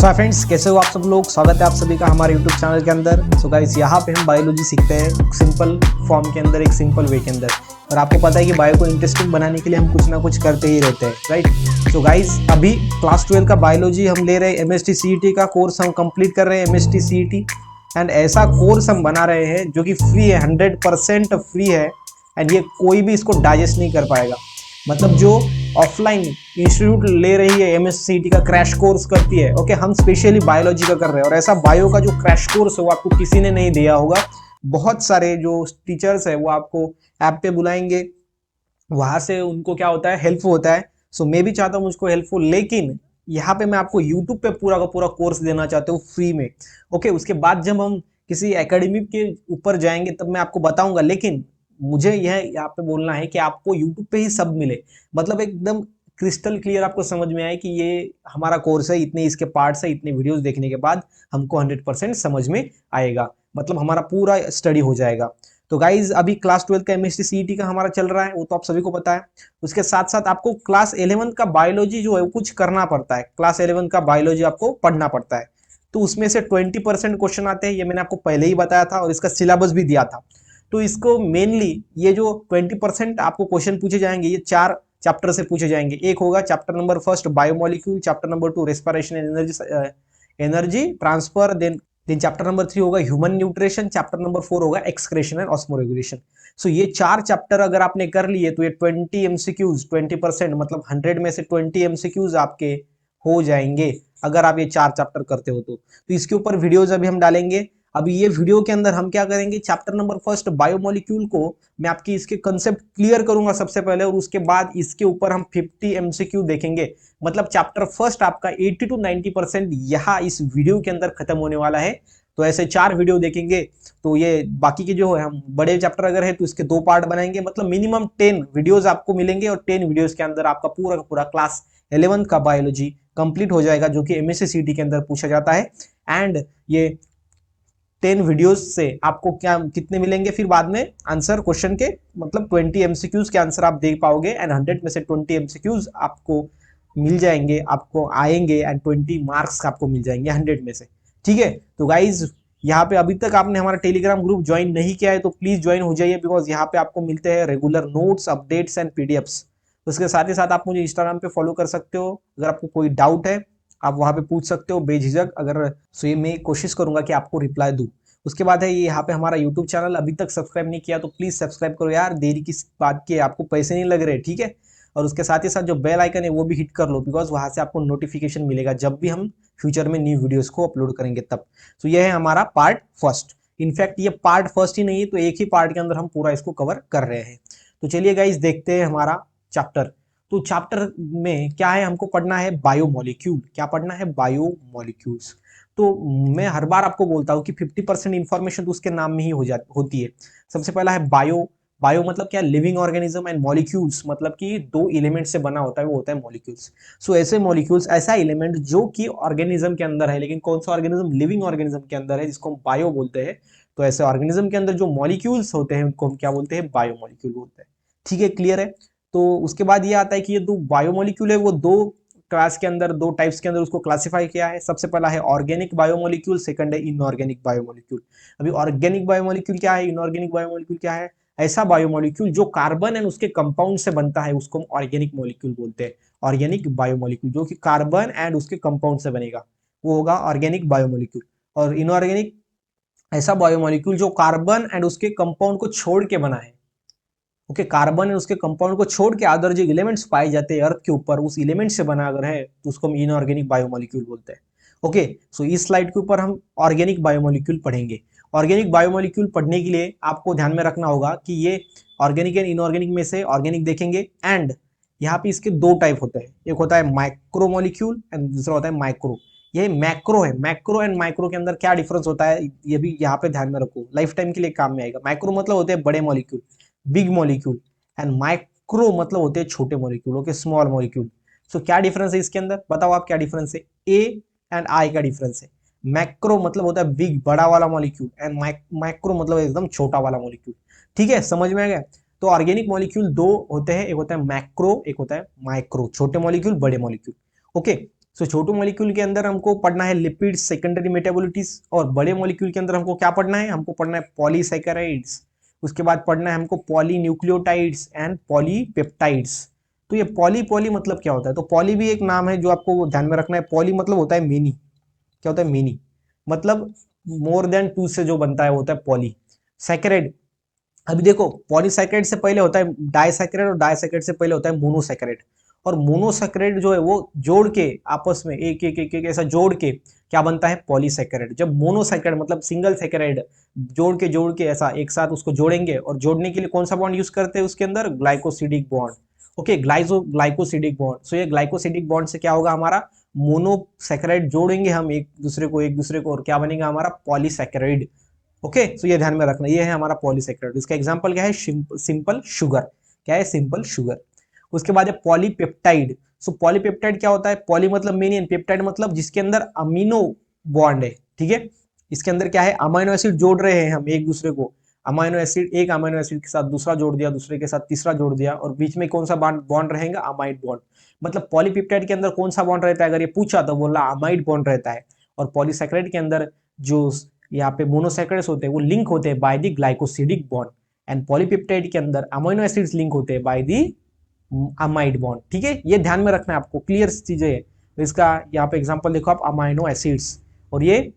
So friends, कैसे हो आप सब लोग। स्वागत है आप सभी का हमारे यूट्यूब चैनल के अंदर। सो गाइस, यहाँ पे हम बायोलॉजी सीखते हैं एक सिंपल फॉर्म के अंदर, एक सिंपल वे के अंदर। और आपको पता है कि बायो को इंटरेस्टिंग बनाने के लिए हम कुछ ना कुछ करते ही रहते हैं, राइट। सो गाइस, अभी क्लास 12 का बायोलॉजी हम ले रहे हैं। एमएसटी सीईटी का कोर्स हम कंप्लीट कर रहे हैं, एमएसटी सीईटी। एंड ऐसा कोर्स हम बना रहे हैं जो कि फ्री है, 100% फ्री है। एंड ये कोई भी इसको डाइजेस्ट नहीं कर पाएगा। मतलब जो ऑफलाइन इंस्टीट्यूट ले रही है एमएससीईटी का क्रैश कोर्स करती है, ओके, हम स्पेशली बायोलॉजी का कर रहे हैं। और ऐसा बायो का जो क्रैश कोर्स है वो आपको किसी ने नहीं दिया होगा। बहुत सारे जो टीचर्स है वो आपको ऐप पे बुलाएंगे, वहां से उनको क्या होता है, हेल्प होता है। सो मैं भी चाहता हूँ मुझको हेल्पफुल, लेकिन यहाँ पे मैं आपको यूट्यूब पे पूरा का पूरा कोर्स देना चाहता हूँ फ्री में। ओके, उसके बाद जब हम किसी एकेडमी के ऊपर जाएंगे तब मैं आपको बताऊंगा। लेकिन मुझे यह यहाँ पे बोलना है कि आपको यूट्यूब पे ही सब मिले, मतलब एकदम क्रिस्टल क्लियर आपको समझ में आए कि ये हमारा कोर्स है, इतने इसके पार्ट्स है, इतने वीडियोस देखने के बाद हमको 100% समझ में आएगा, मतलब हमारा पूरा स्टडी हो जाएगा। तो गाइज, अभी क्लास 12 का एमएसटी सीईटी का हमारा चल रहा है, वो तो आप सभी को पता है। उसके साथ साथ आपको क्लास 11 का बायोलॉजी जो है वो कुछ करना पड़ता है। क्लास 11 का बायोलॉजी आपको पढ़ना पड़ता है। तो उसमें से 20% क्वेश्चन आते हैं, ये मैंने आपको पहले ही बताया था और इसका सिलेबस भी दिया था। तो इसको मेनली ये जो 20% आपको क्वेश्चन पूछे जाएंगे, ये 4 चैप्टर से पूछे जाएंगे। एक होगा chapter number first biomolecule, chapter number 2 respiration and energy transfer, then chapter number 3 होगा ह्यूमन न्यूट्रिशन, चैप्टर नंबर 4 होगा एक्सक्रेशन एंड ऑस्मोरेगुलेशन। सो ये 4 चैप्टर अगर आपने कर लिए तो ये 20 एमसीक्यूज, 20% मतलब 100 में से 20 एमसीक्यूज आपके हो जाएंगे अगर आप ये 4 चैप्टर करते हो तो इसके ऊपर वीडियोज अभी हम डालेंगे। अभी ये वीडियो के अंदर हम क्या करेंगे, चैप्टर नंबर फर्स्ट बायोमोलिक्यूल को मैं आपकी इसके कंसेप्ट क्लियर करूंगा सबसे पहले, और उसके बाद इसके ऊपर हम 50 एमसीक्यू देखेंगे। मतलब चैप्टर फर्स्ट आपका 80 to 90% यहाँ इस वीडियो के अंदर खत्म होने वाला है। तो ऐसे 4 वीडियो देखेंगे तो ये बाकी के जो है, हम बड़े चैप्टर अगर है तो इसके 2 पार्ट बनाएंगे, मतलब मिनिमम 10 वीडियोज आपको मिलेंगे। और 10 वीडियोज के अंदर आपका पूरा का पूरा क्लास 11 का बायोलॉजी कंप्लीट हो जाएगा, जो कि एमएससी सीईटी के अंदर पूछा जाता है। एंड ये 10 वीडियोस से आपको क्या कितने मिलेंगे फिर बाद में आंसर क्वेश्चन के, मतलब 20 एमसीक्यूज के आंसर आप दे पाओगे। एंड 100 में से 20 एमसीक्यूज आपको मिल जाएंगे, आपको आएंगे। एंड 20 मार्क्स आपको मिल जाएंगे 100 में से। ठीक है। तो गाइज, यहाँ पे अभी तक आपने हमारा टेलीग्राम ग्रुप ज्वाइन नहीं किया है तो प्लीज ज्वाइन हो जाइए, बिकॉज यहाँ पे आपको मिलते हैं regular notes, updates and PDFs. उसके साथ ही साथ आप मुझे इंस्टाग्राम पे फॉलो कर सकते हो। अगर आपको कोई डाउट है आप वहां पे पूछ सकते हो बेझिझक। अगर सो ये मैं कोशिश करूंगा कि आपको रिप्लाई दूं। उसके बाद है ये यहाँ पे हमारा यूट्यूब चैनल, अभी तक सब्सक्राइब नहीं किया तो प्लीज सब्सक्राइब करो यार, देरी किस बात की, आपको पैसे नहीं लग रहे, ठीक है। और उसके साथ ही साथ जो बेल आइकन है वो भी हिट कर लो, बिकॉज वहां से आपको नोटिफिकेशन मिलेगा जब भी हम फ्यूचर में न्यू वीडियोस को अपलोड करेंगे तब। तो ये है हमारा पार्ट फर्स्ट। इनफैक्ट ये पार्ट फर्स्ट ही नहीं है, तो एक ही पार्ट के अंदर हम पूरा इसको कवर कर रहे हैं। तो चलिए गाइस, देखते हैं हमारा चैप्टर। तो चैप्टर में क्या है, हमको पढ़ना है बायोमोलिक्यूल। क्या पढ़ना है? बायोमोलिक्यूल्स। तो मैं हर बार आपको बोलता हूँ कि 50% इंफॉर्मेशन तो उसके नाम में ही होती है। सबसे पहला है बायो। बायो मतलब क्या? Living organism. एंड मॉलिक्यूल्स मतलब कि 2 एलिमेंट से बना होता है, वो होता है मॉलिक्यूल्स। सो ऐसे मॉलिक्यूल्स, ऐसा एलिमेंट जो कि ऑर्गेनिज्म के अंदर है, लेकिन कौन सा ऑर्गेनिज्म? लिविंग ऑर्गेनिज्म के अंदर है, जिसको हम बायो बोलते हैं। तो ऐसे ऑर्गेनिज्म के अंदर जो मॉलिक्यूल्स होते हैं उनको हम क्या बोलते हैं? बायोमोलिक्यूल बोलते हैं। ठीक है, क्लियर है। तो उसके बाद ये आता है कि ये 2 बायोमोलिक्यूल है, वो 2 क्लास के अंदर, 2 टाइप्स के अंदर उसको क्लासिफाई किया है। सबसे पहला है ऑर्गेनिक बायोमोलिक्यूल, सेकंड है इनऑर्गेनिक बायोमोलिक्यूल। अभी ऑर्गेनिक बायोमोलिक्यूल क्या है, इनऑर्गेनिक बायोमोलिक्यूल क्या है? ऐसा बायोमोलिक्यूल जो कार्बन एंड उसके कंपाउंड से बनता है उसको हम ऑर्गेनिक मॉलिक्यूल बोलते हैं। ऑर्गेनिक बायोमोलिक्यूल जो कि कार्बन एंड उसके कंपाउंड से बनेगा वो होगा ऑर्गेनिक बायोमोलिक्यूल। और इनऑर्गेनिक ऐसा बायोमोलिक्यूल जो कार्बन एंड उसके कंपाउंड को छोड़ के बना है। ओके, कार्बन एंड उसके कंपाउंड को छोड़ के अदर जो एलिमेंट्स पाए जाते हैं अर्थ के ऊपर, उस एलिमेंट से बना अगर है तो उसको हम इनऑर्गेनिक बायोमोलिक्यूल बोलते हैं। ओके, सो इस स्लाइड के ऊपर हम ऑर्गेनिक बायोमोलिक्यूल पढ़ेंगे। ऑर्गेनिक बायोमोलिक्यूल पढ़ने के लिए आपको ध्यान में रखना होगा कि ये ऑर्गेनिक एंड इनऑर्गेनिक में से ऑर्गेनिक देखेंगे। एंड यहाँ पे इसके 2 टाइप होते हैं, एक होता है माइक्रोमोलिक्यूल एंड दूसरा होता है माइक्रो। ये मैक्रो है। मैक्रो एंड माइक्रो के अंदर क्या डिफरेंस होता है ये भी यहाँ पे ध्यान में रखो, लाइफ टाइम के लिए काम में आएगा। माइक्रो मतलब होते हैं बड़े molecule, big molecule. And micro मतलब होते हैं छोटे मॉलिक्यूल, ओके, स्मॉल मॉलिक्यूल। सो क्या डिफरेंस है इसके अंदर, बताओ आप क्या डिफरेंस है? ए एंड आई का डिफरेंस है। मैक्रो मतलब होता है बिग, बड़ा वाला मॉलिक्यूल, एंड माइक्रो मतलब एकदम छोटा वाला मॉलिक्यूल। ठीक है, समझ में आ गया। तो ऑर्गेनिक मॉलिक्यूल 2 होते हैं, एक होता है मैक्रो, एक होता है माइक्रो, छोटे मॉलिक्यूल, बड़े मॉलिक्यूल। ओके, सो छोटे मॉलिक्यूल के अंदर हमको पढ़ना है लिपिड्स, सेकेंडरी मेटाबोलिटीज, और बड़े मॉलिक्यूल के अंदर हमको क्या पढ़ना है, हमको पढ़ना है पॉलीसैकेराइड्स, उसके बाद पढ़ना है हमको पॉलीन्यूक्लियोटाइड्स एंड पॉलीपेप्टाइड्स। तो ये पॉली पॉली मतलब क्या होता है, तो पॉली भी एक नाम है जो आपको ध्यान में रखना है। पॉली मतलब होता है मेनी, क्या होता है मेनी, मतलब मोर देन टू से जो बनता है वो होता है पॉली। सैकेराइड, अभी देखो पॉलीसैकेराइड से पहले होता है डाइसैकेराइड, और डाइसैकेराइड से पहले होता है मोनोसैकेराइड। और मोनोसैकेराइड जो है वो जोड़ के आपस में एक एक एक, एक ऐसा जोड़ के क्या बनता है पॉलीसैकेराइड। जब मोनोसैकेराइड मतलब सिंगल सैकेराइड जोड़ के ऐसा एक साथ उसको जोड़ेंगे, और जोड़ने के लिए कौन सा बॉन्ड यूज करते हैं उसके अंदर, glycosidic bond. Okay, glycosidic bond. So ये ग्लाइकोसिडिक बॉन्ड से क्या होगा, हमारा मोनोसैकेराइड जोड़ेंगे हम एक दूसरे को और क्या बनेगा हमारा पॉलीसैकेराइड। ओके, सो ये ध्यान में रखना, ये है हमारा पॉलीसैकेराइड। इसका एग्जांपल क्या है, सिंपल शुगर। क्या है, सिंपल शुगर। उसके बाद है पॉलीपेप्टाइड। सो पॉलीपेप्टाइड क्या होता है, पॉली मतलब मेनी, एंड पेप्टाइड मतलब जिसके अंदर अमीनो बॉन्ड है। ठीक है, इसके अंदर क्या है, अमीनो एसिड जोड़ रहे हैं हम एक दूसरे को। अमीनो एसिड, एक अमीनो एसिड के साथ दूसरा जोड़ दिया, दूसरे के साथ तीसरा जोड़ दिया, और बीच में कौन सा बॉन्ड रहेगा, अमाइड बॉन्ड। मतलब पॉलीपेप्टाइड के अंदर कौन सा बॉन्ड रहता है, अगर ये पूछा तो बोला अमाइड बॉन्ड रहता है। और पॉलीसैकेराइड के अंदर जो यहाँ पे मोनोसैकेराइड्स होते हैं वो लिंक होते हैं by the glycosidic bond, and polypeptide के अंदर अमीनो एसिड्स लिंक होते हैं बाय द अमाइड बॉन्ड। ठीक है, ये ध्यान में रखना है आपको, क्लियर चीजें है। तो इसका यहाँ पे एग्जांपल देखो आप, अमाइनो एसिड्स, और ये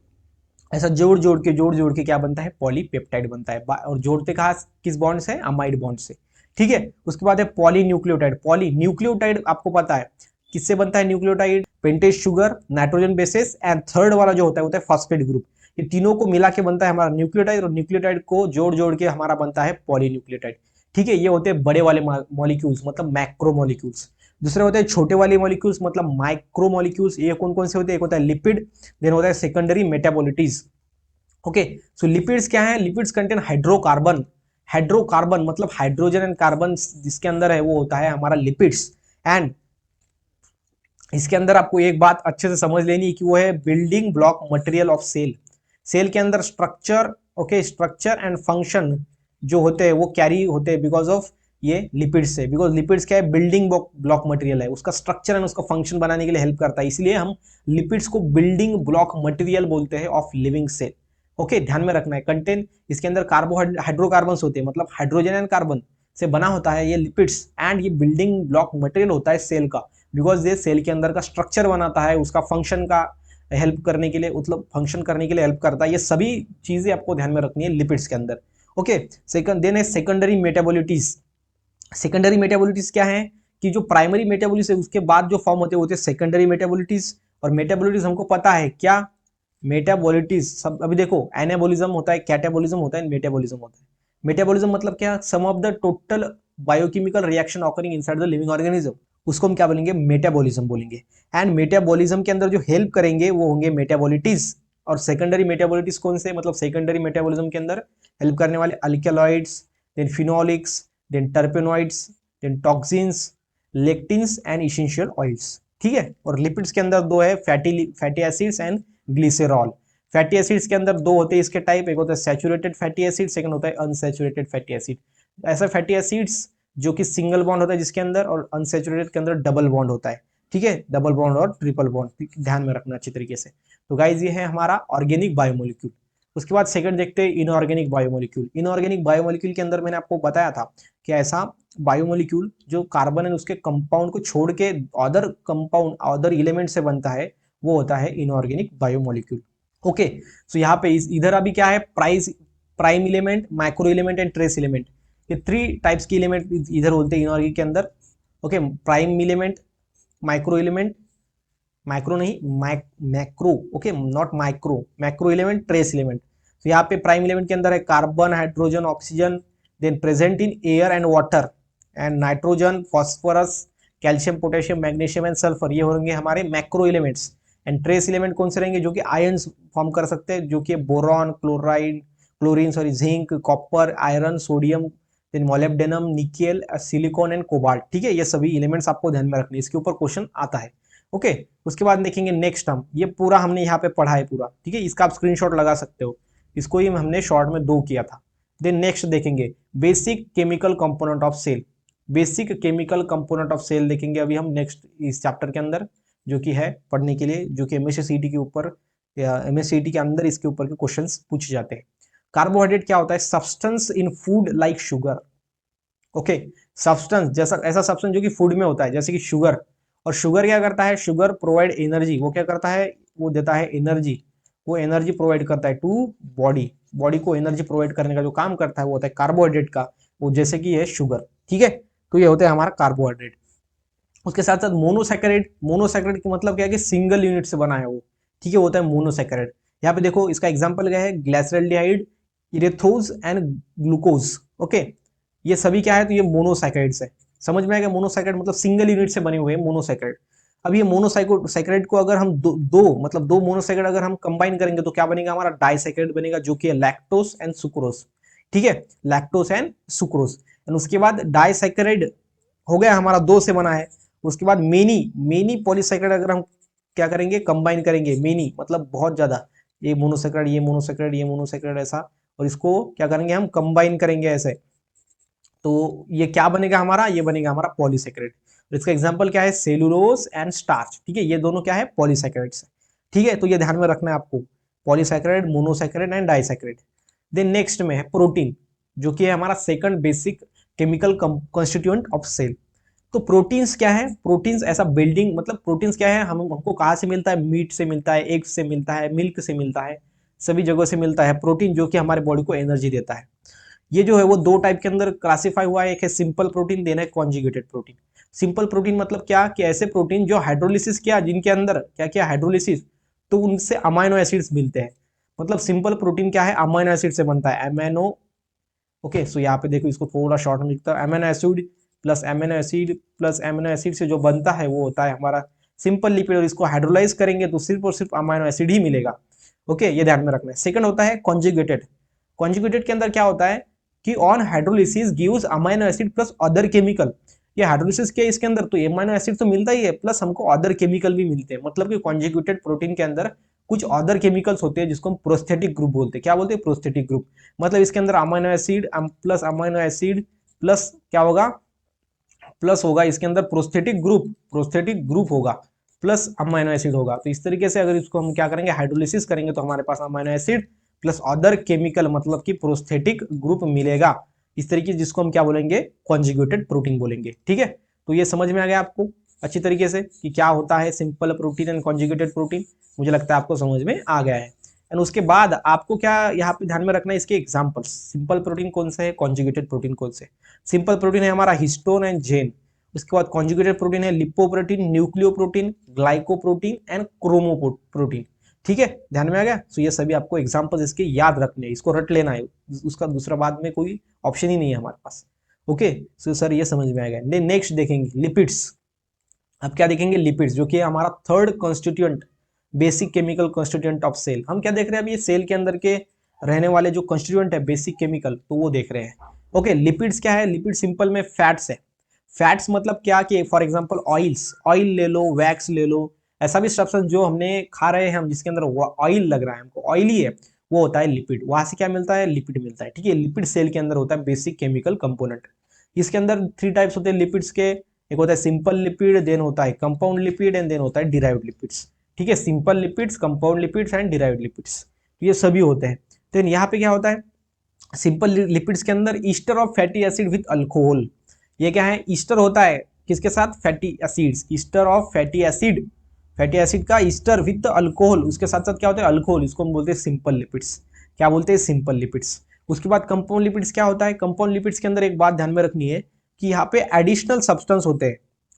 ऐसा जोड़ के क्या बनता है, पॉलीपेप्टाइड बनता है। और जोड़ते कहा किस बॉन्ड से, अमाइड बॉन्ड से। ठीक है, उसके बाद है पॉलीन्यूक्लियोटाइड। पॉलीन्यूक्लियोटाइड आपको पता है किससे बनता है nucleotide, pentose sugar, nitrogen bases, and third वाला जो होता है फॉस्फेट ग्रुप। ये तीनों को मिला के बनता है हमारा न्यूक्लियोटाइड, और न्यूक्लियोटाइड को जोड़ के हमारा बनता है पॉलीन्यूक्लियोटाइड। ठीक है, ये होते हैं बड़े वाले मॉलिक्यूल्स, मतलब मैक्रो मॉलिक्यूल्स। दूसरे होते हैं छोटे वाले मॉलिक्यूल्स, मतलब माइक्रो मॉलिक्यूल्स। ये कौन कौन से होते हैं, एक होता है लिपिड, देन होता है सेकेंडरी मेटाबोलिटीज। ओके, सो लिपिड्स क्या है, लिपिड्स कंटेन हाइड्रोकार्बन। हाइड्रोकार्बन मतलब हाइड्रोजन एंड कार्बन जिसके अंदर है वो होता है हमारा लिपिड्स। एंड इसके अंदर आपको एक बात अच्छे से समझ लेनी है कि वो है building block material of cell. Cell के अंदर structure, okay, structure and function जो होते हैं वो कैरी होते हैं बिकॉज ऑफ ये लिपिड्स से। बिकॉज लिपिड्स क्या है, बिल्डिंग ब्लॉक मटेरियल है, उसका स्ट्रक्चर एंड उसका फंक्शन बनाने के लिए हेल्प करता है, इसलिए हम लिपिड्स को बिल्डिंग ब्लॉक मटेरियल बोलते हैं ऑफ लिविंग सेल। ओके, ध्यान में रखना है। कंटेन इसके अंदर हाइड्रोकार्बन होते हैं, मतलब हाइड्रोजन एंड कार्बन से बना होता है ये लिपिड्स, एंड ये बिल्डिंग ब्लॉक मटेरियल होता है सेल का, बिकॉज ये सेल के अंदर का स्ट्रक्चर बनाता है, उसका फंक्शन का हेल्प करने के लिए, मतलब फंक्शन करने के लिए हेल्प करता है। ये सभी चीजें आपको ध्यान में रखनी है लिपिड्स के अंदर। ओके, सेकंड देन है सेकेंडरी मेटाबोलिटीज। सेकेंडरी मेटाबोलिटीज क्या है कि जो प्राइमरी मेटाबोलिस है उसके बाद जो फॉर्म होते हैं सेकेंडरी मेटाबोलिटीज। और मेटाबोलिटीज हमको पता है क्या, मेटाबोलिटीज सब अभी देखो, एनाबोलिज्म होता है, कैटाबोलिज्म होता है, मेटाबोलिज्म होता है। मेटाबोलिज्म मतलब क्या, sum of the total biochemical reaction occurring inside the living organism, उसको हम क्या बोलेंगे, मेटाबॉलिज्म बोलेंगे। एंड मेटाबॉलिज्म के अंदर जो हेल्प करेंगे वो होंगे मेटाबोलिटीज। और सेकेंडरी मेटाबोलिटीज कौन से, मतलब सेकेंडरी मेटाबॉलिज्म के अंदर हेल्प करने वाले alkaloids, then phenolics, then terpenoids, then toxins, lectins and essential oils. ठीक है, और लिपिड्स के अंदर दो है, fatty acids and glycerol. Fatty acids के अंदर दो होते हैं इसके टाइप, एक होता है सैचुरेटेड फैटी एसिड, सेकंड होता है अनसैचुरेटेड फैटी एसिड। ऐसा फैटी एसिड्स जो कि सिंगल बॉन्ड होता है जिसके अंदर, और अनसैचुरेटेड के अंदर डबल बॉन्ड होता है। ठीक है, डबल बॉन्ड और ट्रिपल बॉन्ड ध्यान में रखना अच्छी तरीके से। तो गाइज ये है हमारा ऑर्गेनिक बायोमोलिक्यूल। उसके बाद सेकंड देखते हैं इनऑर्गेनिक बायोमोलिक्यूल। इनऑर्गेनिक बायोमोलिक्यूल के अंदर मैंने आपको बताया था कि ऐसा बायोमोलिक्यूल जो कार्बन एंड उसके कंपाउंड को छोड़ के अदर कंपाउंड, अदर एलिमेंट से बनता है, वो होता है इनऑर्गेनिक बायोमोलिक्यूल। ओके, सो यहाँ पे इधर अभी क्या है, prime element, micro element and trace element, ये 3 टाइप्स की एलिमेंट इधर होते हैं इनऑर्गेनिक के अंदर। Okay, prime element, micro element, micro नहीं macro, okay not micro, macro element, trace element. तो यहाँ पे प्राइम एलिमेंट के अंदर है carbon, hydrogen, oxygen, then present in air and water, and nitrogen, phosphorus, calcium, potassium, magnesium and sulphur, ये होंगे हमारे macro elements. And trace element कौन से रहेंगे, जो कि आयंस फॉर्म कर सकते हैं, जो कि boron, chlorine sorry, zinc, copper, iron, sodium, then molybdenum, nickel, silicon and cobalt. ठीक है, ये सभी एलिमेंट्स आपको ध्यान में रखने, इसके ऊपर क्वेश्चन आता है। ओके, उसके बाद देखेंगे नेक्स्ट टर्म, ये पूरा हमने यहाँ पे पढ़ा है पूरा। ठीक है, इसका आप स्क्रीनशॉट लगा सकते हो, इसको ही हमने शॉर्ट में 2 किया था। देन नेक्स्ट देखेंगे basic chemical component of cell. Basic chemical component of cell देखेंगे अभी हम नेक्स्ट इस चैप्टर के अंदर। जो कि है पढ़ने के लिए, जो कि एमएससीईटी के ऊपर या एमएससीईटी के अंदर इसके ऊपर के क्वेश्चंस पूछे जाते हैं। कार्बोहाइड्रेट क्या होता है? Substance in food like sugar. Okay, substance जैसा, ऐसा सब्सटेंस जो कि फूड में होता है, जैसे कि शुगर। और शुगर क्या करता है? Sugar provide energy. वो क्या करता है? वो देता है एनर्जी। वो एनर्जी प्रोवाइड करता है टू बॉडी। बॉडी को एनर्जी प्रोवाइड करने का जो काम करता है वो होता है कार्बोहाइड्रेट का, वो जैसे कि ये शुगर। ठीक है, तो ये होता है हमारा कार्बोहाइड्रेट। उसके साथ साथ मोनोसैकेराइड। मोनोसैकेराइड का मतलब क्या है? कि सिंगल यूनिट से बना है वो। ठीक है, होता है मोनोसैकेराइड। यहाँ पे देखो इसका एग्जांपल क्या है? ग्लाइसरॉल्डिहाइड, इरेथ्रोज एंड ग्लूकोज। ओके, ये सभी क्या है? तो ये मोनोसैकेराइड्स है। समझ में आएगा? मोनोसैकेराइड मतलब सिंगल यूनिट से बने हुए हैं मोनोसैकेराइड। अब ये मोनोसैकेराइड को अगर हम दो मोनोसैकेराइड अगर हम कंबाइन करेंगे तो क्या बनेगा? हमारा डाइसैकेराइड बनेगा, जो कि है लैक्टोस एंड सुक्रोज। ठीक है, लैक्टोस एंड सुक्रोज। एंड उसके बाद डाइसैकेराइड हो गया हमारा, दो से बना है। उसके बाद मेनी मेनी पॉलीसैकेराइड अगर हम क्या करेंगे? कंबाइन करेंगे। मेनी मतलब बहुत ज्यादा, ये मोनोसैकेराइड, ये मोनोसैकेराइड, ये मोनोसैकेराइड, ऐसा। और इसको क्या करेंगे? हम कंबाइन करेंगे ऐसे, तो ये क्या बनेगा हमारा? ये बनेगा हमारा पॉलीसैकेराइड। तो इसका एग्जांपल क्या है? Cellulose and starch. ठीक है, ये दोनों क्या है? पॉलीसैकेराइड्स है। ठीक है, तो ये ध्यान में रखना है आपको, polysaccharide, monosaccharide and disaccharide. Then next में है प्रोटीन, जो कि है हमारा second basic chemical constituent of cell. तो प्रोटीन्स क्या है? प्रोटीन्स ऐसा बिल्डिंग, मतलब प्रोटीन्स क्या है? हमको कहाँ से मिलता है? मीट से मिलता है, एग से मिलता है, मिल्क से मिलता है, सभी जगहों से मिलता है प्रोटीन, जो कि हमारे बॉडी को एनर्जी देता है। ये जो है वो दो टाइप के अंदर क्लासिफाई हुआ है, एक है सिंपल प्रोटीन, देना है कॉन्जुगेटेड प्रोटीन। सिंपल प्रोटीन मतलब क्या? कि ऐसे प्रोटीन जो हाइड्रोलिसिस किया, जिनके अंदर क्या किया? हाइड्रोलिसिस, तो उनसे अमाइनो एसिड्स मिलते हैं। मतलब सिंपल प्रोटीन क्या है? अमाइनो एसिड से बनता है, अमाइनो। ओके, सो यहाँ पे देखो, इसको थोड़ा शॉर्ट में लिखता है, amino acid plus amino acid plus amino acid से जो बनता है वो होता है हमारा सिंपल लिपिड। और इसको हाइड्रोलाइज करेंगे तो सिर्फ और सिर्फ अमीनो एसिड ही मिलेगा। ओके, ये ध्यान में रखना है। सेकंड होता है कॉन्जुगेटेड। कॉन्जुगेटेड के अंदर क्या होता है? कि on hydrolysis gives amino acid plus other chemical. ये हाइड्रोलिसिस के इसके अंदर तो अमीनो एसिड तो मिलता ही है, प्लस हमको अदर केमिकल भी मिलते हैं। मतलब कि कॉन्जुगेटेड प्रोटीन के अंदर कुछ अदर केमिकल्स होते हैं, जिसको हम प्रोस्थेटिक ग्रुप बोलते हैं। क्या बोलते हैं? Prosthetic group. मतलब इसके अंदर amino acid plus amino acid plus क्या होगा? प्लस होगा इसके अंदर प्रोस्थेटिक ग्रुप होगा, प्लस अमीनो एसिड होगा। तो इस तरीके से अगर इसको हम क्या करेंगे? हाइड्रोलिसिस करेंगे तो हमारे पास amino acid plus other chemical, मतलब कि प्रोस्थेटिक ग्रुप मिलेगा। इस तरीके से जिसको हम क्या बोलेंगे? कॉन्जुगेटेड प्रोटीन बोलेंगे। ठीक है, तो ये समझ में आ गया आपको अच्छी तरीके से कि क्या होता है simple protein and conjugated protein. मुझे लगता है आपको समझ में आ गया है। एंड उसके बाद आपको क्या यहाँ पे ध्यान में रखना है? इसके एग्जांपल्स। सिंपल प्रोटीन कौन से है? कॉन्जुगेटेड प्रोटीन कौन से? सिंपल प्रोटीन है हमारा हिस्टोन एंड जेन। उसके बाद कॉन्जुगेटेड प्रोटीन है lipoprotein, nucleoprotein, glycoprotein and chromoprotein. ठीक है, ध्यान में आ गया? तो ये सभी आपको एग्जांपल्स इसके याद रखने हैं, इसको रट लेना है, उसका दूसरा बाद में कोई ऑप्शन ही नहीं है हमारे पास। ओके, सो सर ये समझ में आ गया। नेक्स्ट देखेंगे लिपिड्स। अब क्या देखेंगे? लिपिड्स, जो कि हमारा third constituent, basic chemical constituent of cell. हम क्या देख रहे हैं? अभी ये सेल के अंदर के रहने वाले जो कॉन्स्टिट्यूएंट है बेसिक केमिकल, तो वो देख रहे हैं। ओके, लिपिड्स क्या है? लिपिड सिंपल में फैट्स है। फैट्स मतलब क्या? कि फॉर एग्जांपल ऑयल्स, ऑयल ले लो, वैक्स ले लो, ऐसा भी सब्सटेंस जो हमने खा रहे हैं हम, जिसके अंदर ऑयल लग रहा है हमको, ऑयली है, वो होता है लिपिड। वहां से क्या मिलता है? लिपिड मिलता है। ठीक है, लिपिड सेल के अंदर होता है बेसिक केमिकल कंपोनेंट। इसके अंदर थ्री टाइप्स होते हैं लिपिड्स के। एक होता है सिंपल लिपिड, देन होता है कंपाउंड लिपिड एंड देन होता है डिराइव्ड लिपिड्स। ठीक है, simple lipids, compound lipids and derived lipids, तो ये सभी होते हैं। देन यहाँ पे क्या होता है? सिंपल लिपिड्स के अंदर Easter of fatty acid with alcohol. ये क्या है? ईस्टर होता है किसके साथ? Fatty acids, Easter of fatty acid, fatty acid का ईस्टर विद अल्कोहल, उसके साथ साथ क्या होता है? अल्कोहल। इसको हम बोलते हैं सिंपल लिपिड्स। क्या बोलते हैं? Simple lipids. उसके बाद कंपाउंड लिपिड्स क्या होता है? कंपाउंड लिपिड्स के अंदर एक बात ध्यान में रखनी है कि यहाँ पे एडिशनल सब्सटेंस होते हैं।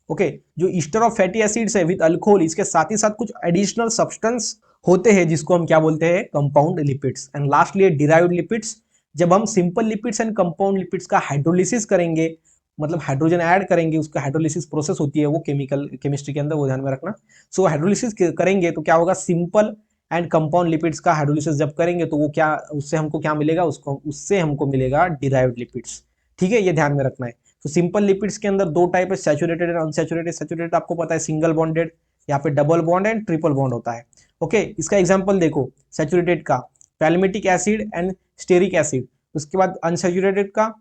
ओके, जो ईस्टर ऑफ फैटी एसिड्स है विद अल्कोहल, इसके साथ ही साथ कुछ एडिशनल सब्सटेंस होते हैं, जिसको हम क्या बोलते हैं? Compound lipids. And lastly derived lipids. जब हम simple lipids and compound lipids का हाइड्रोलिसिस करेंगे, मतलब हाइड्रोजन ऐड करेंगे, उसका हाइड्रोलिसिस प्रोसेस होती है वो केमिस्ट्री के अंदर, वो ध्यान में रखना। सो हाइड्रोलिसिस करेंगे तो क्या होगा? सिंपल एंड कंपाउंड लिपिड्स का हाइड्रोलिसिस जब करेंगे तो वो क्या, उससे हमको क्या मिलेगा? उससे हमको मिलेगा डिराइव्ड लिपिड्स। ठीक है, ये ध्यान में रखना है। तो सिंपल लिपिड्स के अंदर दो टाइप है, सैचुरेटेड एंड अनसैचुरेटेड। सैचुरेटेड आपको पता है सिंगल बॉन्डेड, यहाँ पे double bond and triple bond होता है। ओके, इसका एग्जांपल देखो सैचुरेटेड का पैल्मिटिक एसिड एंड स्टेरिक एसिड। उसके बाद अनसैचुरेटेड का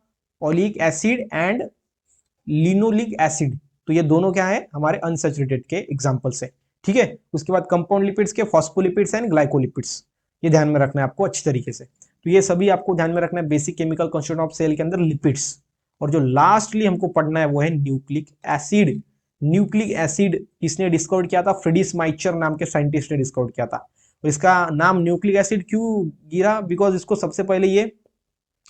oleic acid and linoleic acid. तो ये दोनों क्या है? हमारे अनसैचुरेटेड के एग्जांपल्स है। ठीक है। उसके बाद कंपाउंड लिपिड्स के फॉस्फोलिपिड्स एंड ग्लाइकोलिपिड्स, ये ध्यान में रखना है आपको अच्छी तरीके से। तो ये सभी आपको ध्यान में रखना है basic chemical constituent of cell के अंदर लिपिड्स। और जो लास्टली हमको पढ़ना है वो है न्यूक्लिक एसिड। न्यूक्लिक एसिड किसने डिस्कवर किया था? फ्रीडिस माइचर नाम के साइंटिस्ट ने डिस्कवर किया था। तो इसका नाम न्यूक्लिक एसिड क्यों गिरा? बिकॉज इसको सबसे पहले ये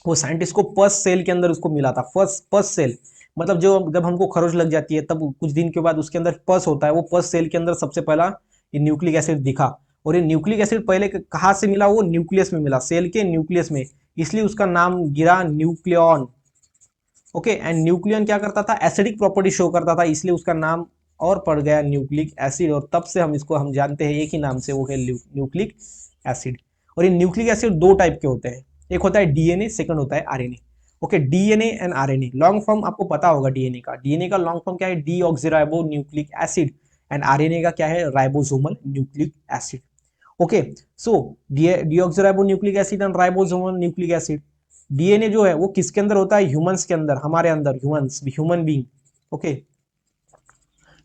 वो साइंटिस्ट को पस सेल के अंदर उसको मिला था। पस सेल मतलब जो जब हमको खरोच लग जाती है तब कुछ दिन के बाद उसके अंदर पस होता है, वो पस सेल के अंदर सबसे पहला ये न्यूक्लिक एसिड दिखा। और ये न्यूक्लिक एसिड पहले कहाँ से मिला? वो न्यूक्लियस में मिला, सेल के न्यूक्लियस में, इसलिए उसका नाम गिरा न्यूक्लियन। ओके, एंड न्यूक्लियन क्या करता था? एसिडिक प्रॉपर्टी शो करता था, इसलिए उसका नाम और पड़ गया न्यूक्लिक एसिड। और तब से हम जानते हैं एक ही नाम से, वो है न्यूक्लिक एसिड। और ये न्यूक्लिक एसिड दो टाइप के होते हैं, एक होता है डीएनए, सेकंड होता है RNA. Okay, DNA and RNA long form आपको पता होगा। डीएनए का लॉन्ग फॉर्म क्या है? Deoxyribo nucleic acid. And RNA का क्या है? Ribosomal nucleic acid. Okay, so deoxyribo nucleic acid and ribosomal nucleic acid. DNA जो है वो किसके अंदर होता है? ह्यूमंस के अंदर, हमारे अंदर, human being. Okay,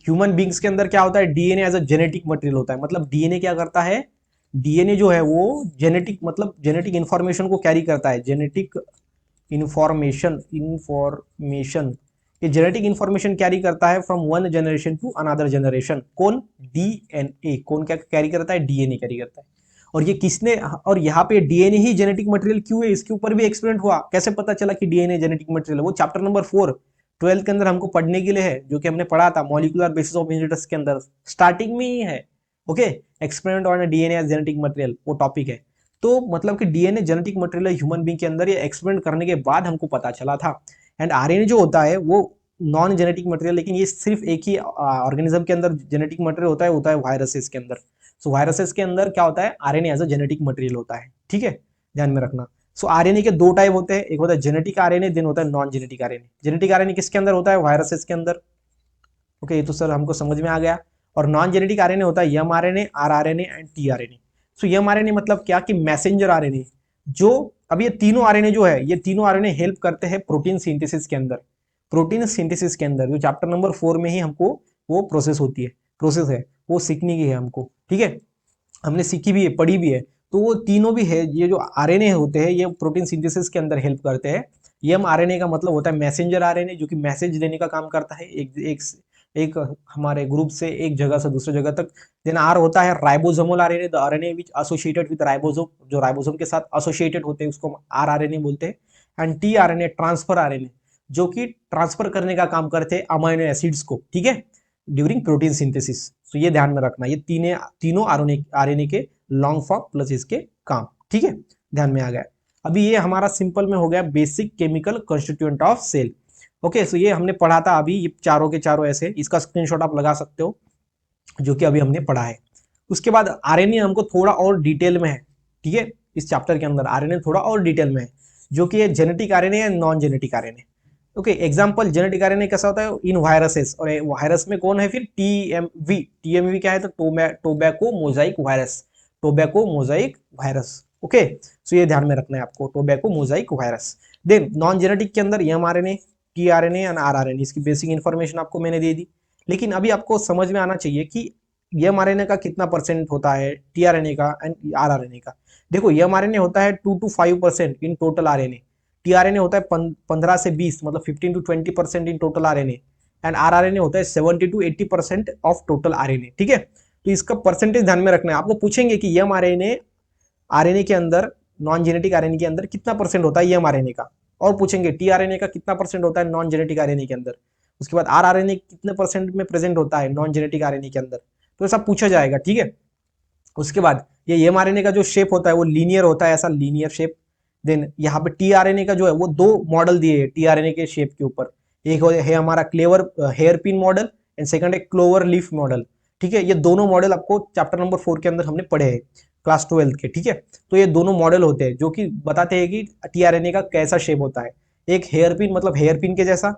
human beings के अंदर क्या होता है? DNA as a genetic material होता है। मतलब डीएनए क्या करता है? डीएनए जो है वो जेनेटिक मतलब जेनेटिक इंफॉर्मेशन को कैरी करता है। जेनेटिक इंफॉर्मेशन ये जेनेटिक इंफॉर्मेशन कैरी करता है from one generation to another generation. कौन? डीएनए। कौन क्या कैरी करता है? डीएनए कैरी करता है। और ये किसने, और यहाँ पे डीएनए ही जेनेटिक मटेरियल क्यों है, इसके ऊपर भी एक्सपेरिमेंट हुआ। कैसे पता चला कि डीएनए जेनेटिक मटेरियल है? वो चैप्टर नंबर 4 12th के अंदर हमको पढ़ने के लिए है, जो कि हमने पढ़ा था मॉलिक्यूलर बेसिस ऑफ इनहेरिटेंस के अंदर, स्टार्टिंग में ही है। Okay, experiment on DNA as genetic material, वो टॉपिक है। तो मतलब कि DNA genetic material human being के अंदर, ये एक्सपेरिमेंट करने के बाद हमको पता चला था। एंड आरएनए जो होता है वो नॉन जेनेटिक मटेरियल, लेकिन ये सिर्फ एक ही ऑर्गेनिज्म के अंदर जेनेटिक मटेरियल होता है वायरसेस के अंदर। सो वायरसेस के अंदर क्या होता है? RNA as a genetic material होता है। ठीक है, ध्यान में रखना। सो आरएनए के दो टाइप होते हैं, एक होता है जेनेटिक आरएनए, देन होता है non genetic RNA. Genetic RNA किसके अंदर होता है? वायरसेस के अंदर। ओके, ये तो सर हमको समझ में आ गया। और नॉन जेनेटिक आरएनए होता है mRNA, rRNA and tRNA. So mRNA मतलब क्या कि मैसेंजर आरएनए। जो अब ये तीनों आरएनए जो है, ये तीनों आरएनए हेल्प करते हैं प्रोटीन सिंथेसिस के अंदर। प्रोटीन सिंथेसिस के अंदर जो चैप्टर नंबर 4 में ही हमको वो प्रोसेस है, वो सीखने की है हमको। ठीक है, हमने सीखी भी है, पढ़ी भी है। तो वो तीनों भी है, ये जो आरएनए होते हैं ये प्रोटीन सिंथेसिस के अंदर हेल्प करते हैं। एमआरएनए का मतलब होता है मैसेंजर आरएनए, जो कि मैसेज देने का काम करता है एक हमारे ग्रुप से एक जगह से दूसरी जगह तक। देन आर होता है ribosomal RNA, the RNA which associated with ribosome, जो राइबोसोम के साथ एसोसिएटेड होते हैं उसको आर आरएनए बोलते हैं। And T RNA transfer RNA, जो कि ट्रांसफर करने का काम करते हैं अमाइनो एसिड्स को। ठीक है, ड्यूरिंग प्रोटीन सिंथेसिस। तो ये ध्यान में रखना, ये तीनों आरएनए के लॉन्ग फॉर्म प्लस इसके काम। ठीक है, ध्यान में आ गया। अभी ये हमारा सिंपल में हो गया basic chemical constituent of cell. Okay, so ये हमने पढ़ा था अभी, ये चारों के चारों ऐसे, इसका स्क्रीनशॉट आप लगा सकते हो, जो कि अभी हमने पढ़ा है। उसके बाद आरएनए हमको थोड़ा और डिटेल में है। ठीक है, इस चैप्टर के अंदर आरएनए थोड़ा और डिटेल में है, जो कि जेनेटिक आरएनए या non genetic RNA. Okay, example genetic RNA कैसा होता है? इन वायरसेस। और वायरस में कौन है फिर? टीएमवी क्या है? तो tobacco mosaic virus, tobacco mosaic virus. Okay, so ये ध्यान में रखना है आपको, tobacco mosaic virus. Then non genetic के अंदर एमआरएनए, टीआरएनए एंड आरआरएनए, इसकी बेसिक इंफॉर्मेशन आपको मैंने दे दी। लेकिन अभी आपको समझ में आना चाहिए कि एमआरएनए का कितना परसेंट होता है, टीआरएनए का एंड आरआरएनए का। देखो, एमआरएनए होता है 2 to 5% in total RNA. TRNA होता है 15 से 20 मतलब 15 to 20% in total RNA. And rRNA होता है 70 to 80% ऑफ टोटल आरएनए। ठीक है, तो इसका परसेंटेज ध्यान में रखना है। आपको पूछेंगे कि एमआरएनए आरएनए के अंदर, नॉन जेनेटिक आरएनए के अंदर कितना परसेंट होता है एमआरएनए का, और पूछेंगे टीआरएनए का कितना परसेंट होता है नॉन जेनेटिक आरएनए के अंदर। उसके बाद आरआरएनए कितने परसेंट में प्रेजेंट होता है नॉन जेनेटिक आरएनए के अंदर। तो ऐसा पूछा जाएगा। ठीक है, उसके बाद ये एमआरएनए का जो शेप होता है वो लीनियर होता है, ऐसा लीनियर शेप। देन यहाँ पे टीआरएनए का जो है वो दो मॉडल दिए हैं टीआरएनए के शेप के ऊपर। एक है हमारा clever hairpin model and second है क्लोवर लीफ मॉडल। ठीक है, ये दोनों मॉडल आपको चैप्टर नंबर 4 के अंदर हमने पढ़े हैं, क्लास 12 के। ठीक है, तो ये दोनों मॉडल होते हैं जो कि बताते हैं कि टीआरएनए का कैसा शेप होता है। एक हेयर पिन मतलब हेयर पिन के जैसा,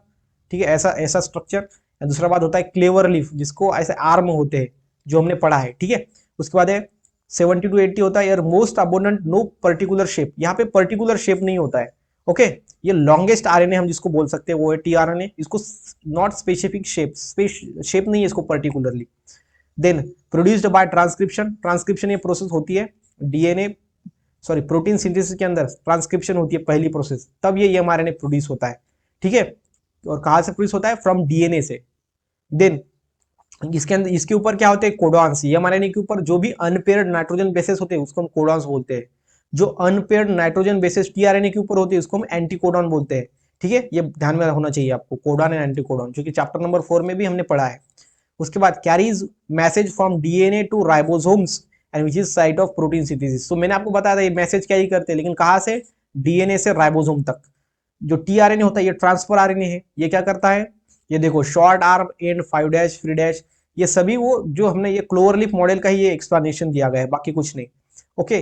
ठीक है, ऐसा ऐसा स्ट्रक्चर। दूसरा बात होता है क्लेवर लीफ, जिसको ऐसे आर्म होते हैं, जो हमने पढ़ा है। ठीक है, उसके बाद है 70 to 80 होता है यार most abundant no particular shape. यहाँ पे पर्टिकुलर शेप नहीं होता है। ओके, ये लॉन्गेस्ट आरएनए हम जिसको बोल सकते हैं वो है टीआरएनए। इसको नॉट स्पेसिफिक शेप नहीं है इसको particularly. Then produced by transcription, transcription ये प्रोसेस होती है डीएनए सॉरी प्रोटीन सिंथेसिस के अंदर ट्रांसक्रिप्शन होती है पहली प्रोसेस, तब ये एमआरएनए प्रोड्यूस होता है, ठीक है। और कहाँ से प्रोड्यूस होता है? फ्रॉम डीएनए से। देन इसके अंदर इसके ऊपर क्या होते हैं? कोडॉन्स। एमआरएनए के ऊपर जो भी अनपेयर्ड नाइट्रोजन बेसेस होते हैं उसको हम कोडॉन्स बोलते हैं। जो अनपेयर्ड नाइट्रोजन बेसेस टीआरएनए के ऊपर होते हैं उसको हम एंटीकोडॉन बोलते हैं, ठीक है। ये ध्यान में होना चाहिए आपको, कोडॉन एंड एंटीकोडॉन, जो कि चैप्टर नंबर 4 में भी हमने पढ़ा है। उसके बाद carries message from DNA to ribosomes and which is site of protein synthesis. तो मैंने आपको बताया था ये मैसेज कैरी करते हैं, लेकिन कहाँ से? डीएनए से राइबोसोम तक। जो टीआरएनए होता है ये ट्रांसफर आरएनए है, ये क्या करता है? ये देखो शॉर्ट आर्म एंड 5' 3', ये सभी वो जो हमने ये क्लोवरलीफ मॉडल का ही ये एक्सप्लेनेशन दिया गया है, बाकी कुछ नहीं, ओके।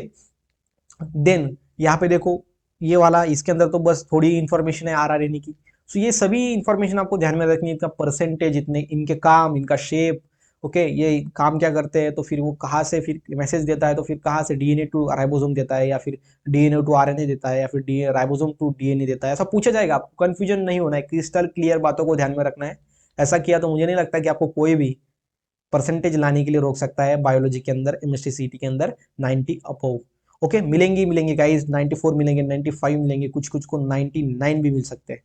देन यहाँ पे देखो ये वाला, इसके अंदर तो बस थोड़ी इंफॉर्मेशन है आरआरएनए की। सो ये सभी इंफॉर्मेशन आपको ध्यान में रखनी है, इनका परसेंटेज, इतने इनके काम, इनका शेप, ओके, ये काम क्या करते हैं, तो फिर वो कहाँ से फिर मैसेज देता है, तो फिर कहाँ से डीएनए टू राइबोसोम देता है, या फिर डीएनए टू आरएनए देता है, या फिर राइबोसोम टू डीएनए देता है, ऐसा पूछा जाएगा। आपको कंफ्यूजन नहीं होना है, क्रिस्टल क्लियर बातों को ध्यान में रखना है। ऐसा किया तो मुझे नहीं लगता कि आपको कोई भी परसेंटेज लाने के लिए रोक सकता है बायोलॉजी के अंदर, एमएसटी के अंदर 90 अबव, ओके। मिलेंगे गाइस, 94 मिलेंगे, 95 मिलेंगे, कुछ कुछ को 99 भी मिल सकते हैं।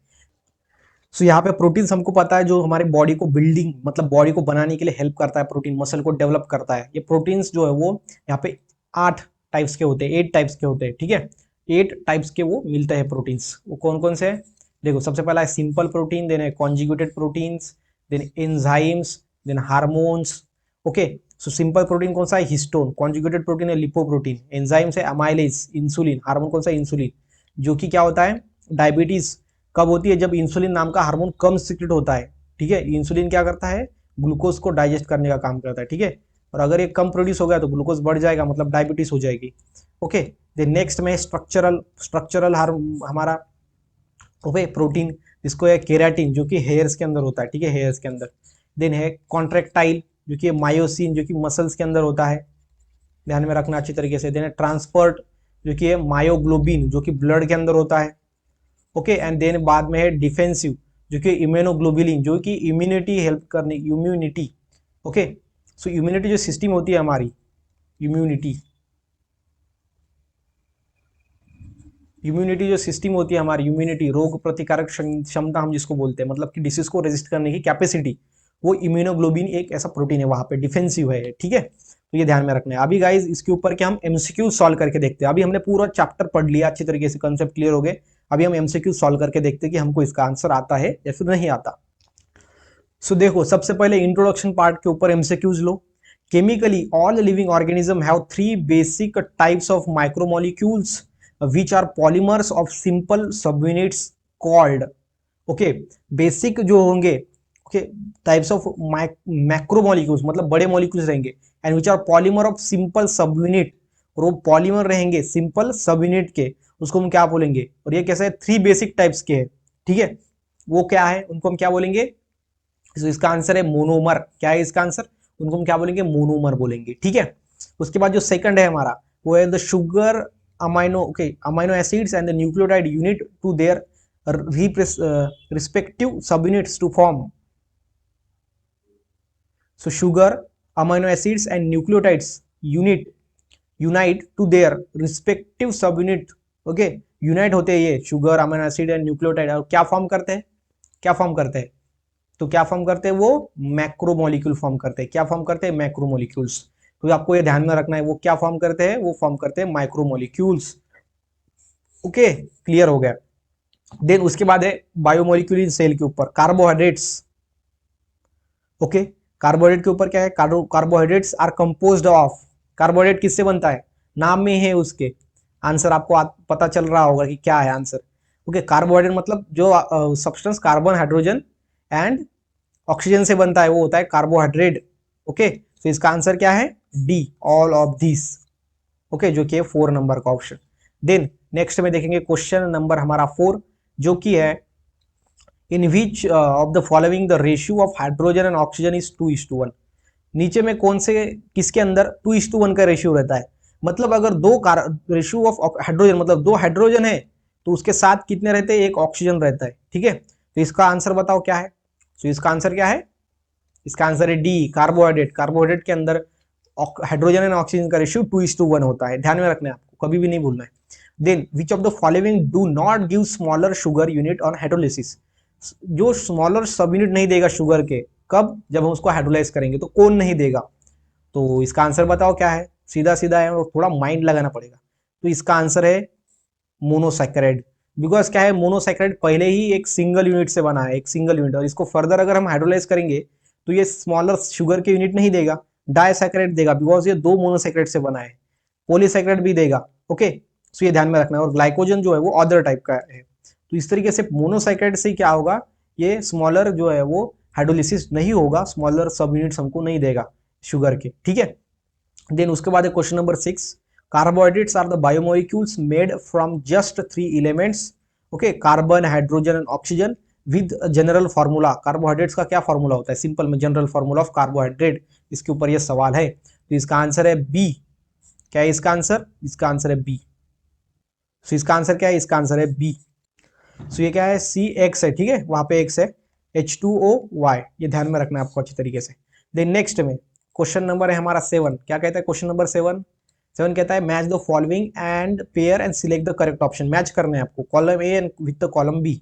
सो यहाँ पे प्रोटीन्स हमको पता है जो हमारे बॉडी को बिल्डिंग, मतलब बॉडी को बनाने के लिए हेल्प करता है, प्रोटीन मसल को डेवलप करता है। ये प्रोटीन्स जो है वो यहाँ पे 8 टाइप्स के होते हैं, 8 टाइप्स के होते हैं, ठीक है। 8 टाइप्स के वो मिलते हैं प्रोटीन्स। वो कौन कौन से हैं? देखो, सबसे पहला है सिंपल प्रोटीन, देन है conjugated proteins, then enzymes, then hormones, okay. So simple protein कौन सा है? हिस्टोन। कॉन्जुगेटेड प्रोटीन है लिपोप्रोटीन। एंजाइम्स है अमाइलेज, इंसुलिन। हार्मोन कौन सा है? इंसुलिन, जो कि क्या होता है? डायबिटीज कब होती है? जब इंसुलिन नाम का हार्मोन कम सीक्रेट होता है, ठीक है। इंसुलिन क्या करता है? ग्लूकोज को डाइजेस्ट करने का काम करता है, ठीक है। और अगर ये कम प्रोड्यूस हो गया तो ग्लूकोज बढ़ जाएगा, मतलब डायबिटीज हो जाएगी, ओके। देन नेक्स्ट में स्ट्रक्चरल हमारा ओके प्रोटीन, जिसको है केराटिन, जो कि हेयर्स के अंदर होता है, ठीक है, हेयर्स के अंदर। देन है कॉन्ट्रेक्टाइल, जो कि मायोसिन, जो कि मसल्स के अंदर होता है, ध्यान में रखना अच्छी तरीके से। देन है ट्रांसपोर्ट, जो कि है मायोग्लोबिन, जो कि ब्लड के अंदर होता है, ओके। एंड देन बाद में है डिफेंसिव, जो कि इम्यूनोग्लोबुलिन, जो कि इम्यूनिटी हेल्प करने, इम्यूनिटी, ओके। सो इम्यूनिटी जो सिस्टम होती है हमारी, इम्यूनिटी जो सिस्टम होती है हमारी, इम्यूनिटी, रोग प्रतिकारक क्षमता हम जिसको बोलते हैं, मतलब कि डिसीज को रेजिस्ट करने की कैपेसिटी, वो इम्यूनोग्लोबिन एक ऐसा प्रोटीन है, वहां पे डिफेंसिव है, ठीक है। तो ये ध्यान में रखना है। अभी गाइज इसके ऊपर क्या हम एमसीक्यू सॉल्व करके देखते हैं। अभी हमने पूरा चैप्टर पढ़ लिया, अच्छी तरीके से कंसेप्ट क्लियर हो गए। अभी हम एमसीक्यू सॉल्व करके देखते हैं कि हमको इसका आंसर आता है या फिर नहीं आता। सो देखो, सबसे पहले इंट्रोडक्शन पार्ट के ऊपर MCQs low. Chemically all living organism have 3 basic types of micromolecules which are polymers of simple subunits called, okay, basic जो होंगे, ओके, टाइप्स ऑफ मैक्रोमोलिक्यूल्स, मतलब बड़े मॉलिक्यूल्स रहेंगे, and which are polymer of simple subunit, और वो polymer रहेंगे simple सब unit के, उसको हम क्या बोलेंगे? और ये कैसे है? 3 बेसिक टाइप्स के हैं, ठीक है। वो क्या है? उनको हम क्या बोलेंगे? तो इसका आंसर है मोनोमर। क्या है इसका आंसर? उनको हम क्या बोलेंगे? मोनोमर बोलेंगे, ठीक है। उसके बाद जो सेकंड है हमारा, वो है the sugar amino acids and the nucleotide unit to their respective subunits to form. So sugar, amino acids and nucleotides unite to their respective subunit, okay, unite होते हैं ये sugar, amino acid and nucleotide, और क्या form करते हैं? तो क्या form करते हैं? वो मैक्रोमोलिक्यूल फॉर्म करते हैं। क्या फॉर्म करते हैं? मैक्रोमोलिक्यूल्स। तो आपको ये ध्यान में रखना है, वो क्या फॉर्म करते हैं? वो फॉर्म करते हैं माइक्रोमोलिक्यूल्स, ओके, क्लियर हो गया। देन उसके बाद है बायोमोलिक्यूल इन सेल के ऊपर, कार्बोहाइड्रेट्स, ओके। कार्बोहाइड्रेट के ऊपर क्या है? Carbohydrates are composed of, carbohydrate किससे बनता है? नाम में है उसके, आंसर आपको पता चल रहा होगा कि क्या है आंसर, ओके। कार्बोहाइड्रेट मतलब जो substance carbon, hydrogen and oxygen से बनता है, वो होता है कार्बोहाइड्रेट, ओके। तो इसका आंसर क्या है? D, all of this, okay, जो कि है 4 नंबर का ऑप्शन। देन नेक्स्ट में देखेंगे क्वेश्चन नंबर हमारा 4, जो कि है in which of the following the ratio of hydrogen and oxygen is 2:1। नीचे में कौन से, किसके अंदर 2:1 का रेशियो रहता है? मतलब अगर रेशियो ऑफ हाइड्रोजन, मतलब 2 हाइड्रोजन है तो उसके साथ कितने रहते हैं? 1 ऑक्सीजन रहता है, ठीक है। तो इसका आंसर बताओ क्या है? तो इसका आंसर क्या है? इसका आंसर है डी, कार्बोहाइड्रेट। कार्बोहाइड्रेट के अंदर हाइड्रोजन एंड ऑक्सीजन का रेशियो 2:1 होता है, ध्यान में रखना है आपको, कभी भी नहीं भूलना है। Then which of the following do not give smaller sugar unit on hydrolysis, जो स्मॉलर सब यूनिट नहीं देगा शुगर के, कब, जब हम उसको हाइड्रोलाइज करेंगे, तो कौन नहीं देगा? तो इसका आंसर बताओ क्या है, सीधा सीधा है और थोड़ा माइंड लगाना पड़ेगा। तो इसका आंसर है मोनोसैकेराइड, बिकॉज क्या है, मोनोसैकेराइड पहले ही एक सिंगल यूनिट से बना है, एक सिंगल यूनिट, और इसको फर्दर अगर हम हाइड्रोलाइज करेंगे तो ये स्मॉलर शुगर के यूनिट नहीं देगा, डाइसैकेराइड देगा, बिकॉज ये दो मोनोसैकेराइड से बना है। पॉलीसैकेराइड भी देगा, ओके, सो ये ध्यान में रखना है। और ग्लाइकोजन जो है वो अदर टाइप का है। तो इस तरीके से मोनोसैकेराइड से क्या होगा, ये स्मॉलर जो है वो हाइड्रोलिसिस नहीं होगा, स्मॉलर सब यूनिट्स हमको नहीं देगा शुगर के, ठीक है। देन उसके बाद question number 6, carbohydrates are the biomolecules made from just 3 elements, okay, carbon, hydrogen and oxygen with general formula. Carbohydrates का क्या फार्मूला होता है, सिंपल में जनरल फार्मूला ऑफ कार्बोहाइड्रेट, इसके ऊपर ये सवाल है। तो इसका आंसर है बी। क्या है इसका आंसर? इसका आंसर है बी। सो इसका आंसर क्या है? इसका आंसर है बी। सो ये क्या है, सी एक्स है, ठीक है, वहां पे एक्स है, H2O, ये ध्यान में रखना है आपको अच्छी तरीके से। देन नेक्स्ट में क्वेश्चन नंबर है हमारा 7। क्या कहता है क्वेश्चन नंबर 7? 7 कहता है match the following and pair and select the correct option. Match करना है आपको column A and with the column B.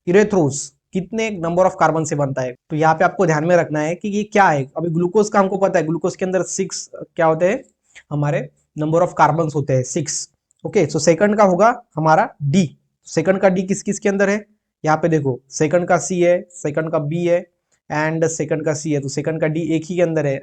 Erythrose कितने नंबर ऑफ कार्बन से बनता है? तो यहाँ पे आपको ध्यान में रखना है कि ये क्या है। अभी ग्लूकोज का हमको पता है, ग्लूकोज के अंदर 6 क्या होते हैं, हमारे नंबर ऑफ कार्बन होते हैं 6, ओके। सो सेकंड का होगा हमारा डी। सेकंड का डी किस किस के अंदर है, यहाँ पे देखो, सेकंड का सी है, सेकंड का बी है एंड सेकंड का सी है, तो सेकंड का डी एक ही के अंदर है।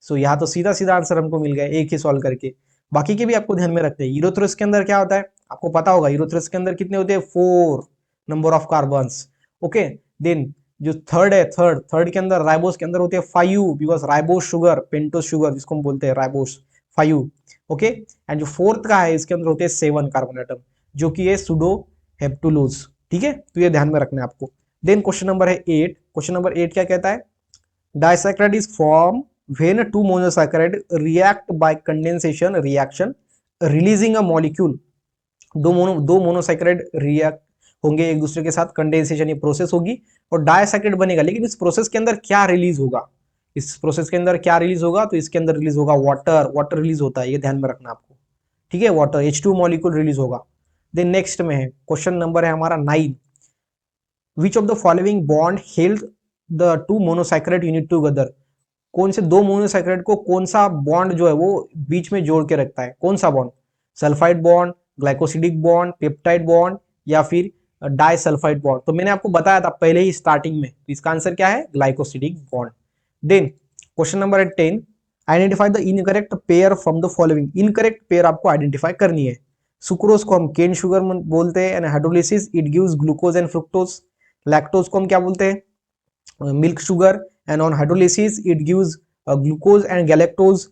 सो यहाँ तो सीधा सीधा आंसर हमको मिल गया एक ही सॉल्व करके। बाकी के भी आपको ध्यान में रखते हैं। यूरोथ्रस के अंदर क्या होता है आपको पता होगा, यूरोथ्रस के अंदर कितने होते हैं, 4 number of carbons, okay. Then जो थर्ड है, थर्ड के अंदर राइबोस के अंदर होते हैं 5, because ribose sugar, pentose sugar जिसको हम बोलते हैं राइबोस 5, ओके। एंड जो फोर्थ का है इसके अंदर होते हैं 7 कार्बन एटम, जो कि है सुडो हेप्टुलोज, ठीक है। तो ये ध्यान में रखना है आपको। देन क्वेश्चन नंबर है 8। क्वेश्चन नंबर 8 क्या कहता है, disaccharide is form when 2 monosaccharide react bye condensation reaction releasing a molecule. दो मोनोसैकेराइड रिएक्ट होंगे एक दूसरे के साथ, कंडेंसेशन ये प्रोसेस होगी और डाइसैकेराइड बनेगा। लेकिन इस प्रोसेस के अंदर क्या रिलीज होगा, इस प्रोसेस के अंदर क्या रिलीज होगा, तो इसके अंदर रिलीज होगा वाटर रिलीज होता है, ये ध्यान में रखना आपको, ठीक है। वाटर H2 मॉलिक्यूल रिलीज होगा। देन नेक्स्ट में है क्वेश्चन नंबर है हमारा 9। विच of the following bond held the 2 monosaccharide unit together. कौन से दो मोनोसैकेराइड को कौन सा बॉन्ड जो है वो बीच में जोड़ के रखता है, कौन सा bond, sulphide bond, glycosidic bond, peptide bond या फिर डाइसल्फाइड बॉन्ड। तो मैंने आपको बताया था पहले ही स्टार्टिंग में, तो इसका आंसर क्या है, glycosidic bond. Then question number 10, identify the incorrect pair from the following. Incorrect pair आपको आइडेंटिफाई करनी है। सुक्रोज को हम केन शुगर बोलते हैं and hydrolysis it gives glucose and fructose. Lactose को हम क्या बोलते हैं, milk sugar and on hydrolysis it gives glucose and galactose.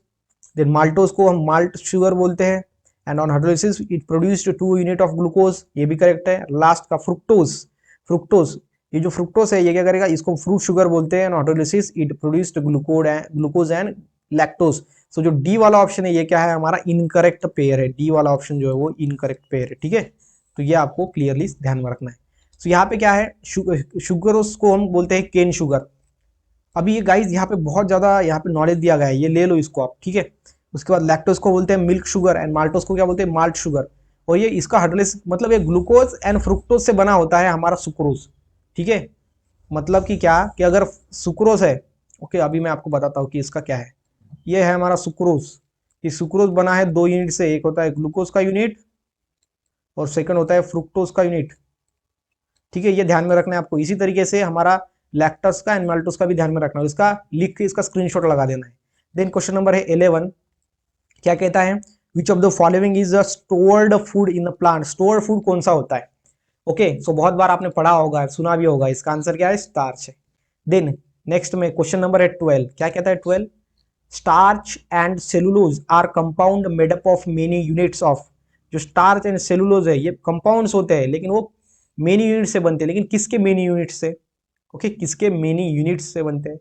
Then maltose को हम माल्ट शुगर बोलते हैं and on hydrolysis it produced 2 unit of glucose, ये भी करेक्ट है। लास्ट का फ्रुक्टोज, ये जो फ्रुक्टोज है ये क्या करेगा, इसको फ्रूट शुगर बोलते हैं, hydrolysis it produced glucose and lactose. So जो डी वाला ऑप्शन है ये क्या है, हमारा इनकरेक्ट पेयर है। डी वाला ऑप्शन जो है वो इनकरेक्ट पेयर है, ठीक है। तो ये आपको क्लियरली ध्यान में रखना है। सो यहाँ पे क्या है, शुगर को हम बोलते हैं केन शुगर। अभी ये गाइज यहाँ पे बहुत ज्यादा यहाँ पे नॉलेज दिया गया है, ये ले लो इसको आप, ठीक है। उसके बाद लैक्टोज को बोलते हैं मिल्क शुगर एंड माल्टोज को क्या बोलते हैं, माल्ट शुगर। और ये इसका हाइड्रोलिसिस मतलब ये ग्लूकोज एंड फ्रुक्टोज से बना होता है हमारा सुक्रोज, ठीक है। मतलब कि क्या, कि अगर सुक्रोज है, ओके, अभी मैं आपको बताता हूँ कि इसका क्या है। ये है हमारा सुक्रोज। ये सुक्रोज बना है 2 यूनिट से, एक होता है ग्लूकोज का यूनिट और सेकंड होता है फ्रुक्टोज का यूनिट, ठीक है। ये ध्यान में रखना है आपको। इसी तरीके से हमारा लैक्टोज का एंड माल्टोज का भी ध्यान में रखना है, इसका लिख के इसका स्क्रीनशॉट लगा देना है। देन क्वेश्चन नंबर है 11। क्या कहता है, विच of the following is a stored food in the plant. Stored food कौन सा होता है, ओके। सो बहुत बार आपने पढ़ा होगा, सुना भी होगा, इसका आंसर क्या है, स्टार्च है। देन नेक्स्ट में क्वेश्चन नंबर है 12। क्या कहता है 12, starch and cellulose are compound made up of many units of. जो स्टार्च एंड सेलुलोज है ये कंपाउंड्स होते हैं, लेकिन वो मेनी यूनिट से बनते हैं। लेकिन किसके मेनी यूनिट से, ओके, किसके मेनी यूनिट्स से बनते हैं।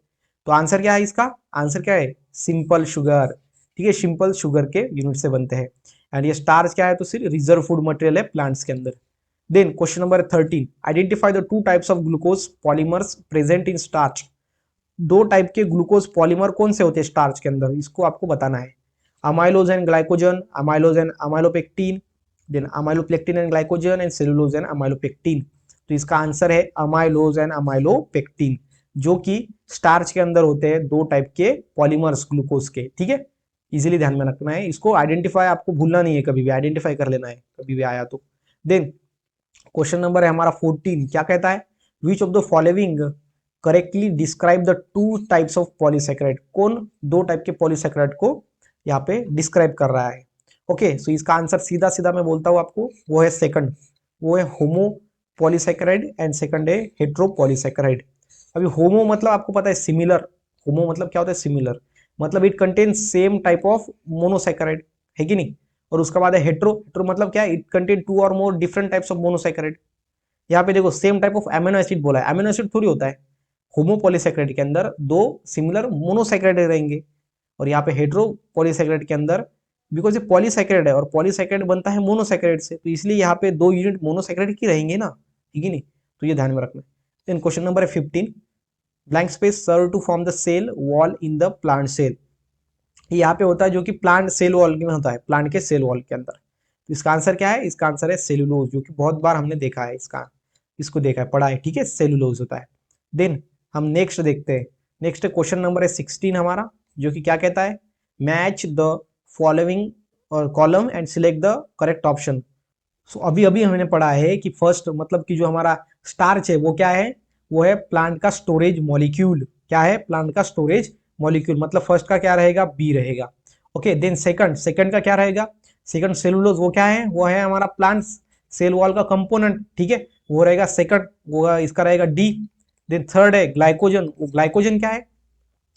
तो आंसर क्या है, इसका आंसर क्या है, सिंपल शुगर, ठीक है। सिंपल शुगर के यूनिट से बनते हैं। एंड ये स्टार्च क्या है, तो सिर्फ रिजर्व फूड मटेरियल है प्लांट्स के अंदर। Then question number 13, identify the 2 types of glucose polymers present in starch. दो टाइप के ग्लूकोज पॉलीमर कौन से होते हैं स्टार्च के अंदर, इसको आपको बताना है। Amylose and glycogen, amylose and amylopectin, then amylopectin and glycogen and cellulose and amylopectin. तो इसका आंसर है अमाइलोज एंड अमाइलोपेक्टिन, जो कि स्टार्च के अंदर होते हैं दो टाइप के पॉलीमर्स ग्लूकोज के। ठीक है, इजीली ध्यान में रखना है इसको, आइडेंटिफाई आपको भूलना नहीं है, कभी भी आइडेंटिफाई कर लेना है कभी भी आया तो। देन क्वेश्चन नंबर है हमारा 14, क्या कहता है, विच of the following correctly describe the two types of polysaccharide, कौन दो टाइप के पॉलीसेकेराइड को यहाँ पे डिस्क्राइब कर रहा है। ओके, सो इसका आंसर सीधा सीधा मैं बोलता हूँ आपको, वो है सेकंड, वो है होमो पॉलीसेकेराइड एंड सेकंड है हेट्रो पॉलीसेकेराइड। अभी होमो मतलब आपको पता है सिमिलर, होमो मतलब क्या होता है सिमिलर, मतलब it contains same type of monosaccharide, है कि नहीं। और उसके बाद है हेट्रो, हेट्रो मतलब क्या है, इट कंटेन टू और more different types of monosaccharide. यहाँ पे देखो same type of amino acid बोला है, एमिनो एसिड थोड़ी होता है, होमोपॉलीसेकेराइड के अंदर दो सिमिलर मोनोसेकेराइड रहेंगे, और यहाँ पे हेट्रो पॉलीसेकेराइड के अंदर, बिकॉज ये पॉलीसेकेराइड है और पॉलीसेकेराइड बनता है मोनोसेकेराइड से, तो इसलिए यहाँ पे दो यूनिट मोनोसेकेराइड की रहेंगे ना, ठीक है नहीं, तो ये ध्यान में रखना। देन क्वेश्चन नंबर है 15, blank space serve to form the cell wall in the plant cell. यहाँ पे होता है जो कि प्लांट सेल वॉल में होता है, प्लांट के सेल वॉल के अंदर। तो इसका आंसर क्या है, इसका आंसर है सेलुलोज, जो कि बहुत बार हमने देखा है इसका, इसको देखा है पढ़ा है, ठीक है, सेलुलोज होता है। देन हम नेक्स्ट देखते हैं, नेक्स्ट क्वेश्चन नंबर है 16 हमारा, जो कि क्या कहता है, match the following column and select the correct option. So अभी अभी हमने पढ़ा है कि फर्स्ट मतलब कि जो हमारा स्टार्च है वो क्या है, वो है प्लांट का स्टोरेज मॉलिक्यूल। क्या है, प्लांट का स्टोरेज मॉलिक्यूल, मतलब फर्स्ट का क्या रहेगा, बी रहेगा। ओके, देन सेकंड, सेकंड का क्या रहेगा, सेकंड सेलुलोज, वो क्या है, वो है हमारा प्लांट सेल वॉल का कंपोनेंट, ठीक है, वो रहेगा सेकंड, वो इसका रहेगा डी। देन थर्ड है ग्लाइकोजन, ग्लाइकोजन क्या है,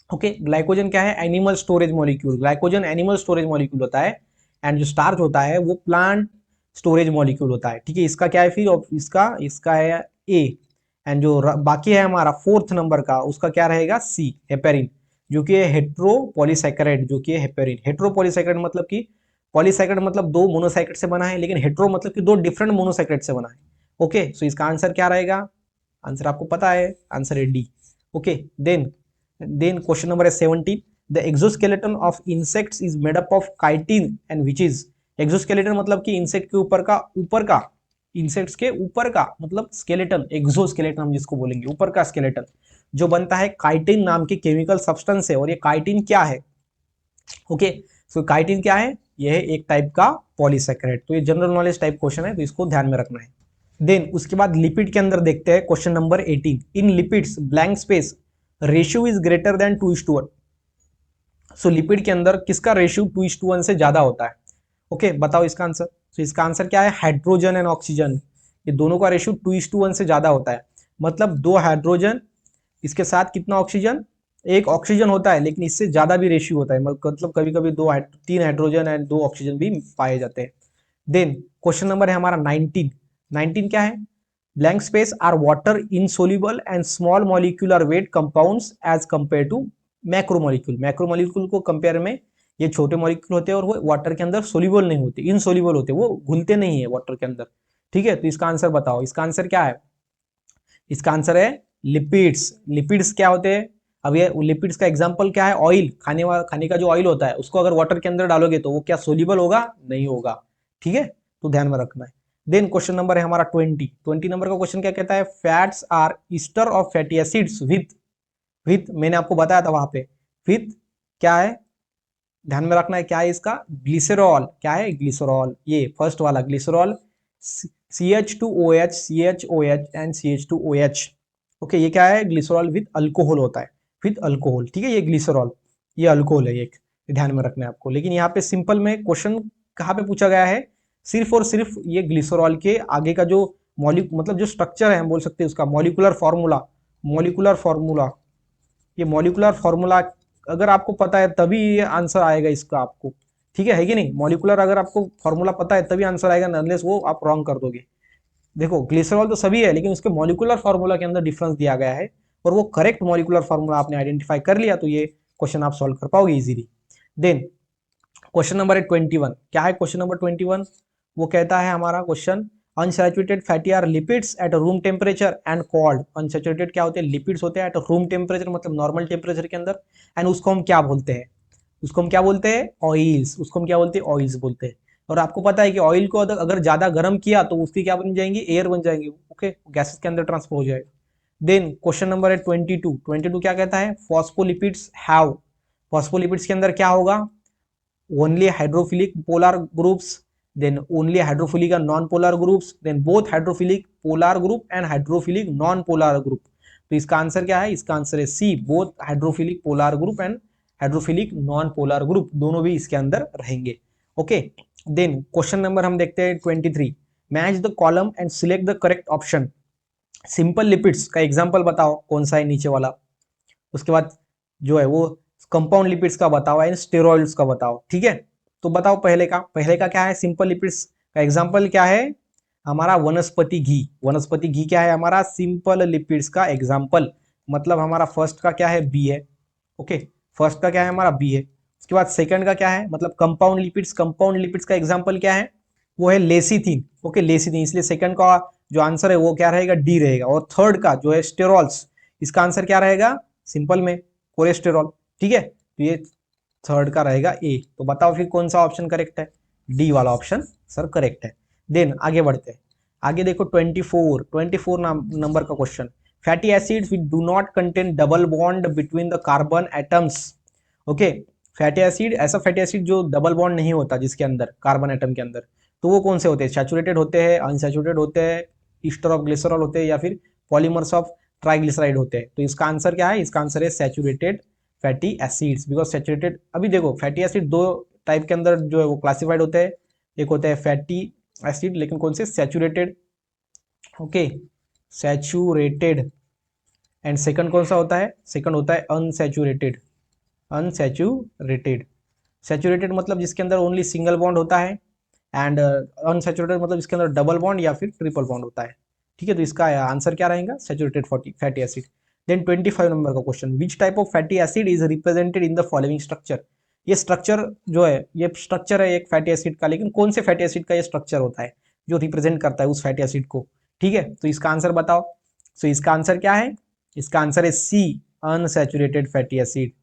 ओके, ग्लाइकोजन क्या है, animal storage molecule, glycogen animal storage molecule होता है, एंड जो स्टार्च होता है वो प्लांट स्टोरेज मॉलिक्यूल होता है, ठीक है। इसका क्या है फिर, इसका इसका है ए, एंड जो बाकी है हमारा फोर्थ नंबर का, उसका क्या रहेगा, सी, हेपेरिन, जो कि हेट्रो पॉलीसैकेराइड, जो कि हेपेरिन। हेट्रो पॉलीसैकेराइड मतलब कि पॉलीसैकेराइड मतलब दो मोनोसैकेराइड से बना है, लेकिन हेट्रो मतलब कि दो डिफरेंट मोनोसैकेराइड से बना है। ओके, सो इसका आंसर क्या रहेगा, आंसर आपको पता है, आंसर है D. Okay, then question number है 17, the exoskeleton of insects is made up of chitin and which is. Exoskeleton मतलब कि इंसेक्ट के ऊपर का इंसेक्ट्स के ऊपर का मतलब स्केलेटन, एक्सोस्केलेटन हम जिसको बोलेंगे, ऊपर का स्केलेटन, जो बनता है काइटिन नाम की केमिकल सब्सटेंस से। और ये काइटिन क्या है, ओके, सो काइटिन क्या है, यह है एक टाइप का पॉलीसैकेराइड। तो ये जनरल नॉलेज टाइप क्वेश्चन है, तो इसको ध्यान में रखना है। देन उसके बाद लिपिड के अंदर देखते हैं question number 18, in lipids blank space ratio is greater than 2:1। So lipid के अंदर किसका रेशियो 2:1 से ज्यादा होता है, ओके, बताओ इसका आंसर। तो इसका आंसर क्या है, हाइड्रोजन एंड ऑक्सीजन, ये दोनों का रेशियो 2:1 से ज्यादा होता है, मतलब दो हाइड्रोजन, इसके साथ कितना ऑक्सीजन, एक ऑक्सीजन होता है, लेकिन इससे ज्यादा भी रेशियो होता है, मतलब कभी कभी तीन हाइड्रोजन एंड दो ऑक्सीजन भी पाए जाते हैं। देन क्वेश्चन नंबर है हमारा 19, 19 क्या है, blank space are water insoluble and small molecular weight compounds as compare to macromolecule. Macromolecule को कंपेयर में ये छोटे मॉलिक्यूल होते हैं और वो वाटर के अंदर सोल्यूबल नहीं होते, इनसोल्यूबल होते, वो घुलते नहीं है वाटर के अंदर, ठीक है। तो इसका आंसर बताओ, इसका आंसर क्या है, इसका आंसर है लिपिड्स। लिपिड्स क्या होते हैं, अब ये लिपिड्स का एग्जांपल क्या है, ऑयल, खाने का जो ऑयल होता है उसको अगर वाटर के अंदर डालोगे तो वो क्या सोल्यूबल होगा, नहीं होगा, ठीक है, तो ध्यान में रखना है। देन क्वेश्चन नंबर है हमारा 20 नंबर का क्वेश्चन क्या कहता है, fats are ester of fatty acids with मैंने आपको बताया था वहां पे, विथ क्या है, ध्यान में रखना है, क्या है इसका, ग्लिसरॉल, क्या है ग्लिसरॉल, ये फर्स्ट वाला glycerol, CH2OH CHOH and CH2OH। Okay, ये क्या है, ग्लिसरॉल विथ अल्कोहल होता है, विथ अल्कोहल, ठीक है, ये ग्लिसरॉल, ये अल्कोहल है एक, ध्यान में रखना है आपको। लेकिन यहाँ पे सिंपल में क्वेश्चन कहाँ पे पूछा गया है, सिर्फ और सिर्फ ये ग्लिसरॉल के आगे का जो मतलब जो स्ट्रक्चर है हम बोल सकते हैं उसका मॉलिकुलर फॉर्मूला, मॉलिकुलर फॉर्मूला, ये मॉलिकुलर फॉर्मूला अगर आपको पता है तभी ये आंसर आएगा इसका आपको, ठीक है कि नहीं। मॉलिकुलर अगर आपको फॉर्मूला पता है तभी आंसर आएगा, अनलेस वो आप रॉन्ग कर दोगे। देखो ग्लिसरॉल तो सभी है, लेकिन उसके मॉलिकुलर फॉर्मूला के अंदर डिफरेंस दिया गया है, और वो करेक्ट मॉलिकुलर फॉर्मूला आपने आइडेंटिफाई कर लिया तो ये क्वेश्चन आप सॉल्व कर पाओगे इजीली। देन क्वेश्चन नंबर है 21, क्या है क्वेश्चन नंबर 21, वो कहता है हमारा question, unsaturated fatty are lipids at room temperature and called, unsaturated क्या होते हैं, लिपिड्स होते हैं एट रूम टेम्परेचर मतलब नॉर्मल टेम्परेचर के अंदर, एंड उसको हम क्या बोलते हैं, उसको हम क्या बोलते हैं, ऑयल्स, उसको हम क्या बोलते हैं, ऑयल्स बोलते हैं। और आपको पता है कि ऑयल को अगर ज्यादा गर्म किया तो उसकी क्या बन जाएंगी, एयर बन जाएंगी, ओके, गैसेस के अंदर ट्रांसफर हो जाएगा। देन क्वेश्चन नंबर है 22, 22 क्या कहता है, फॉस्फोलिपिड्स हैव, फॉस्फोलिपिड्स के अंदर क्या होगा, only hydrophilic polar groups, then only hydrophilic and non polar groups, then both hydrophilic polar group and hydrophilic non polar group. तो इसका आंसर क्या है, इसका आंसर है C, both hydrophilic polar group and hydrophilic non polar group, दोनों भी इसके अंदर रहेंगे। ओके, देन क्वेश्चन नंबर हम देखते हैं 23, match the column and select the correct option. Simple lipids का एग्जांपल बताओ कौन सा है नीचे वाला, उसके बाद जो है वो कंपाउंड लिपिड्स का बताओ एंड स्टेरॉइड्स का बताओ, ठीक है। तो बताओ पहले का क्या है, सिंपल लिपिड्स का एग्जांपल क्या है, हमारा वनस्पति घी, वनस्पति घी क्या है हमारा सिंपल लिपिड्स का एग्जांपल, मतलब हमारा फर्स्ट का क्या है, बी है, ओके, फर्स्ट का क्या है हमारा बी है। उसके बाद सेकंड का क्या है, मतलब कंपाउंड लिपिड्स, कंपाउंड लिपिड्स का एग्जांपल क्या है, वो है लेसिथिन, ओके, लेसिथिन, इसलिए सेकंड का जो आंसर है वो क्या रहेगा, डी रहेगा। और थर्ड का जो है स्टेरॉल्स, इसका आंसर क्या रहेगा, सिंपल में कोलेस्टेरॉल, ठीक है, तो ये थर्ड का रहेगा ए। तो बताओ फिर कौन सा ऑप्शन करेक्ट है, डी वाला ऑप्शन सर करेक्ट है। देन आगे बढ़ते हैं, आगे देखो 24 नंबर का question, fatty acids which do not contain double bond between the carbon atoms, okay, fatty acid, ऐसा फैटी एसिड जो डबल बॉन्ड नहीं होता जिसके अंदर कार्बन एटम के अंदर, तो वो कौन से होते हैं, सैचुरेटेड होते हैं, अनसैचुरेटेड होते हैं, ईस्टर ऑफ ग्लिसरॉल होते हैं, या फिर पॉलीमर्स ऑफ ट्राइग्लिसराइड होते हैं। तो इसका आंसर क्या है, इसका आंसर है saturated fatty acids, because saturated, अभी देखो फैटी एसिड दो टाइप के अंदर जो है वो क्लासिफाइड होते हैं, एक होता है फैटी एसिड, लेकिन कौन से, saturated, okay, saturated, and second कौन सा होता है, सेकंड होता है अनसैचुरेटेड, अनसैचुरेटेड, सैचुरेटेड मतलब जिसके अंदर ओनली सिंगल बॉन्ड होता है, एंड अनसैचुरेटेड मतलब इसके अंदर डबल बॉन्ड या फिर ट्रिपल बॉन्ड होता है, ठीक है। तो इसका आंसर क्या रहेगा, saturated fatty acid. Then 25 number का question, which type of fatty acid is represented in the following structure, ये स्ट्रक्चर जो है, ये स्ट्रक्चर है एक फैटी एसिड का, लेकिन कौन से फैटी एसिड का ये स्ट्रक्चर होता है जो रिप्रेजेंट करता है उस फैटी एसिड को, ठीक है। तो इसका आंसर बताओ, सो इसका आंसर क्या है, इसका आंसर है सी, अनसैचुरेटेड फैटी एसिड।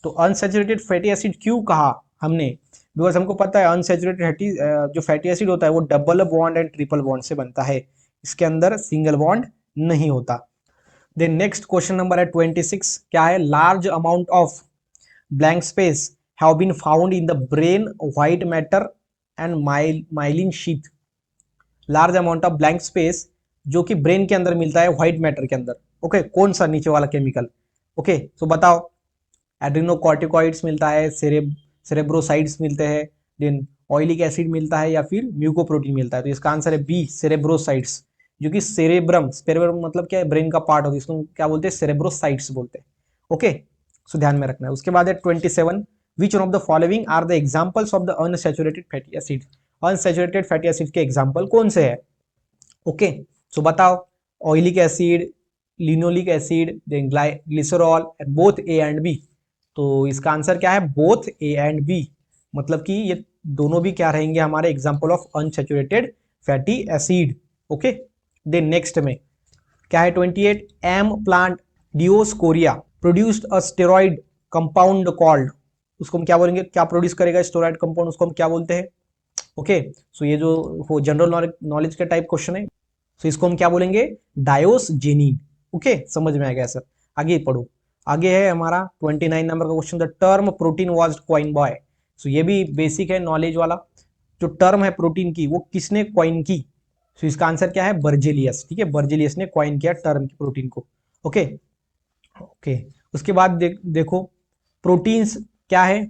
तो अनसैचुरेटेड फैटी एसिड क्यों कहा हमने, बिकॉज हमको पता है अनसैचुरेटेड फैटी जो फैटी एसिड होता है वो double bond and triple bond से बनता है, इसके अंदर सिंगल बॉन्ड नहीं होता। देन नेक्स्ट क्वेश्चन नंबर है 26, क्या है, large amount of blank space have been found in the brain, white matter and myelin sheath, large amount of blank space जो कि ब्रेन के अंदर मिलता है व्हाइट मैटर के अंदर, ओके, कौन सा नीचे वाला केमिकल, ओके, तो बताओ, एड्रिनोकॉर्टिकॉइड्स मिलता है, सेरेब्रोसाइड्स मिलते हैं, देन ऑयलिक एसिड मिलता है, या फिर म्यूकोप्रोटीन मिलता है। तो इसका आंसर है बी, सेरेब्रोसाइड्स, जो कि सेरेब्रम मतलब क्या है, ब्रेन का पार्ट होता है, इसको क्या बोलते हैं, सेरेब्रोसाइड्स बोलते हैं, ओके, सो ध्यान में रखना है। उसके बाद है 27, which one of the following are the examples of the unsaturated fatty acid, unsaturated fatty acid के एग्जांपल कौन से है, ओके, सो बताओ, oleic acid, linoleic acid, then glycerol, and both A and B. तो इसका आंसर क्या है, both A and B, मतलब कि ये दोनों भी क्या रहेंगे हमारे example of unsaturated fatty acid, okay. Then next में क्या है 28, M plant Dioscorea produced a steroid compound called, उसको हम क्या बोलेंगे, क्या प्रोड्यूस करेगा स्टेरॉइड कंपाउंड, उसको हम क्या बोलते हैं, ओके, सो ये जो जनरल नॉलेज के टाइप क्वेश्चन है, सो इसको हम क्या बोलेंगे, डायोसजेनिन, ओके, समझ में आ गया सर। आगे पढ़ो, आगे है हमारा 29 नंबर का question, the term protein was coined by, so ये भी बेसिक है नॉलेज वाला, जो टर्म है प्रोटीन की वो किसने कॉइन की, सो इसका आंसर क्या है, बर्जेलियस, ठीक है, बर्जेलियस ने कॉइन किया टर्म की प्रोटीन को, ओके, ओके। उसके बाद देखो प्रोटीन्स क्या है,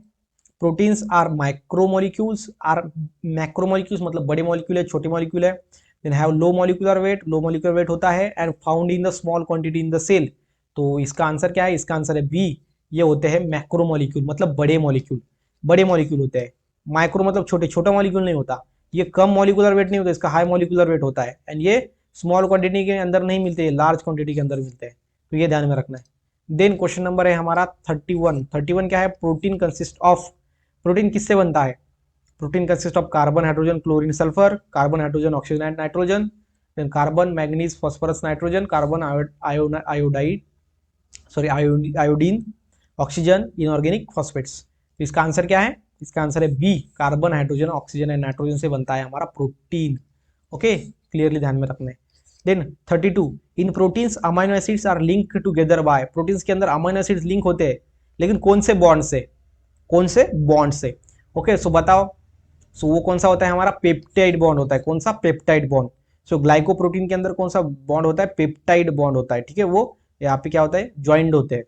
proteins are micromolecules, are macromolecules मतलब बड़े मॉलिक्यूल है, छोटे मॉलिक्यूल है, then have low molecular weight होता है, and found in the small quantity in the cell. तो इसका आंसर क्या है, इसका आंसर है बी, ये होते हैं मैक्रोमोलिक्यूल, मतलब बड़े मॉलिक्यूल होते हैं, माइक्रो मतलब छोटे, छोटा मॉलिक्यूल नहीं होता, ये कम मॉलिक्यूलर वेट नहीं होता, इसका हाई मॉलिक्यूलर वेट होता है, एंड ये स्मॉल क्वांटिटी के अंदर नहीं मिलते, लार्ज क्वांटिटी के अंदर मिलते हैं, तो ये ध्यान में रखना है। देन क्वेश्चन नंबर है हमारा 31 क्या है, प्रोटीन कंसिस्ट ऑफ, प्रोटीन किससे बनता है, protein consist of carbon, hydrogen, chlorine, sulphur, carbon, hydrogen, oxygen and nitrogen, then carbon, manganese, phosphorus, nitrogen, carbon iodide, sorry iodine, oxygen, inorganic phosphates. तो इसका answer क्या है? इसका आंसर है B, carbon, hydrogen, oxygen and nitrogen से बनता है हमारा प्रोटीन। ओके, क्लियरली ध्यान में रखना है। Then 32, in proteins amino acids are link together by, proteins के अंदर अमाइनो एसिड्स लिंक होते हैं, लेकिन कौन से बॉन्ड से? कौन से बॉन्ड से? ओके, सो बताओ, सो वो कौन सा होता है? हमारा पेप्टाइड बॉन्ड होता है। कौन सा? Peptide bond. सो ग्लाइकोप्रोटीन के अंदर कौन सा बॉन्ड होता है? पेप्टाइड बॉन्ड होता है, ठीक है। वो यहाँ पे क्या होता है? ज्वाइंट होते हैं।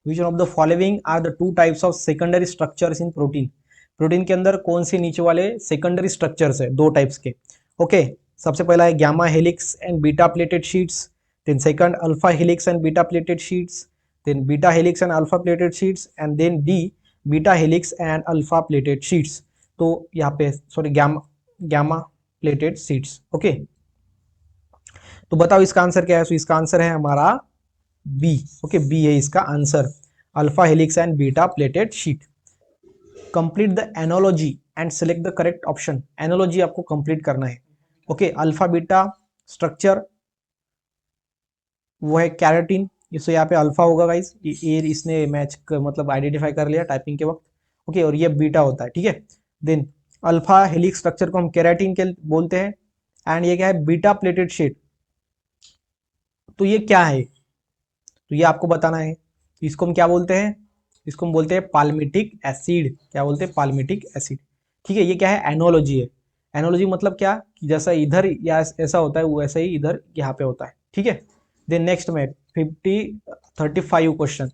Which one of the following are the two types of secondary structures in protein, protein के अंदर कौन से नीचे वाले सेकेंडरी स्ट्रक्चर्स है? दो टाइप्स के। ओके, सबसे पहला है gamma helix and beta pleated sheets, then second alpha helix and beta pleated sheets, then beta helix and alpha pleated sheets, and then D beta helix and alpha pleated sheets. तो यहाँ पे sorry gamma pleated sheets. Okay, तो बताओ इसका answer क्या है? तो इसका आंसर है हमारा बी। ओके, बी है इसका answer, alpha helix and beta pleated sheet. Complete the analogy and select the correct option. Analogy आपको कंप्लीट करना है। ओके, अल्फा बीटा स्ट्रक्चर वो है कैरेटिन, इससे यहाँ पे अल्फा होगा गाइस, ये इसने मैच मतलब आइडेंटिफाई कर लिया टाइपिंग के वक्त। ओके, और ये बीटा होता है, ठीक है। देन अल्फा हेलिक्स स्ट्रक्चर को हम कैरेटिन के बोलते हैं, एंड ये क्या है? Beta pleated sheet. तो ये क्या है? तो ये आपको बताना है। इसको हम क्या बोलते हैं? इसको हम बोलते हैं पाल्मिटिक एसिड। क्या बोलते हैं? पाल्मिटिक एसिड, ठीक है। ये क्या है? एनोलॉजी है। एनोलॉजी मतलब क्या? कि जैसा इधर या ऐसा होता है, वो ऐसा ही इधर यहाँ पे होता है, ठीक है। देन नेक्स्ट में 35 question,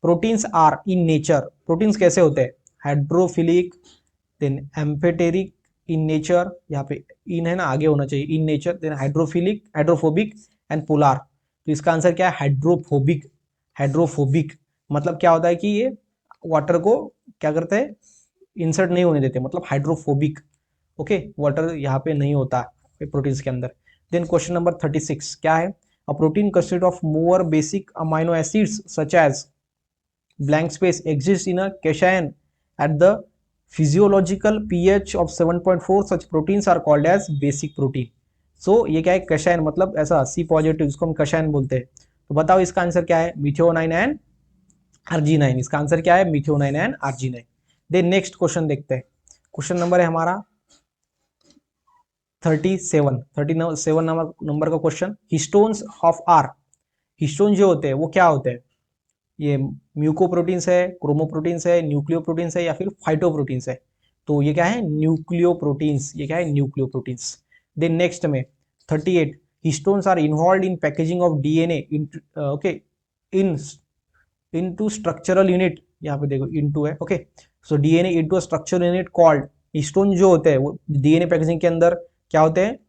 proteins are in nature, proteins कैसे होते हैं? Hydrophilic, then amphoteric in nature, यहाँ पे इन है ना, आगे होना चाहिए, in nature, then hydrophilic, hydrophobic and polar. तो इसका आंसर क्या है? हाइड्रोफोबिक। हाइड्रोफोबिक मतलब क्या होता है कि ये वाटर को क्या करते हैं? इंसर्ट नहीं होने देते, मतलब हाइड्रोफोबिक। ओके, वाटर यहाँ पे नहीं होता प्रोटीन्स के अंदर। देन क्वेश्चन नंबर 36 क्या है? A protein consist of more basic amino acids such as blank space exists in a cation at the physiological pH of 7.4, such proteins are called as basic protein। so ये क्या है? कैशाइन मतलब ऐसा C positive, इसको हम कैशाइन बोलते हैं। तो बताओ इसका आंसर क्या है? Methionine and arginine. इसका आंसर क्या है? Methionine and arginine. Then next question देखते हैं। क्वेश्चन नंबर है हमारा 37 नंबर का question, histones of are. Histone जो होते हैं वो क्या होते हैं? ये म्यूकोप्रोटीन्स है, क्रोमोप्रोटीन्स है, न्यूक्लियोप्रोटीन्स है, या फिर फाइटोप्रोटीन्स है? तो ये क्या है? न्यूक्लियोप्रोटीन्स। ये क्या है? न्यूक्लियोप्रोटीन्स। देन नेक्स्ट में 38, histones are involve in packaging of DNA okay in into structural unit. यहाँ पे देखो इनटू है, okay. So DNA into structural unit called, histone जो होते हैं वो डीएनए पैकेजिंग के अंदर क्या होते हैं?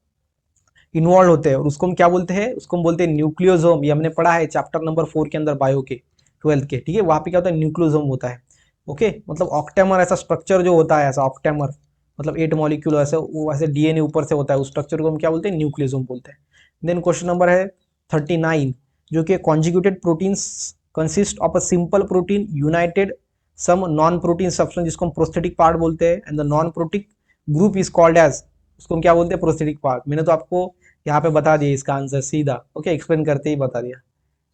इन्वॉल्व होते हैं, और उसको हम क्या बोलते हैं? उसको हम बोलते हैं न्यूक्लियोसोम। ये हमने पढ़ा है चैप्टर नंबर 4 के अंदर, बायो के 12th के, ठीक है। वहां पे क्या होता है? न्यूक्लियोसोम होता है। ओके, मतलब ऑक्टेमर ऐसा स्ट्रक्चर जो होता है, ऐसा ऑक्टेमर मतलब 8 मॉलिक्यूल ऐसे, वो ऐसे डीएनए ऊपर से होता है, उस स्ट्रक्चर को हम क्या बोलते हैं? न्यूक्लियोसोम बोलते हैं। देन क्वेश्चन नंबर है 39, जो कि conjugated proteins consist of a simple protein united some non protein substance, जिसको हम प्रोस्थेटिक पार्ट बोलते हैं, and the non proteic group is called as, उसको हम क्या बोलते हैं? Prosthetic part. मैंने तो आपको यहाँ पे बता दिया इसका आंसर सीधा, ओके, एक्सप्लेन करते ही बता दिया,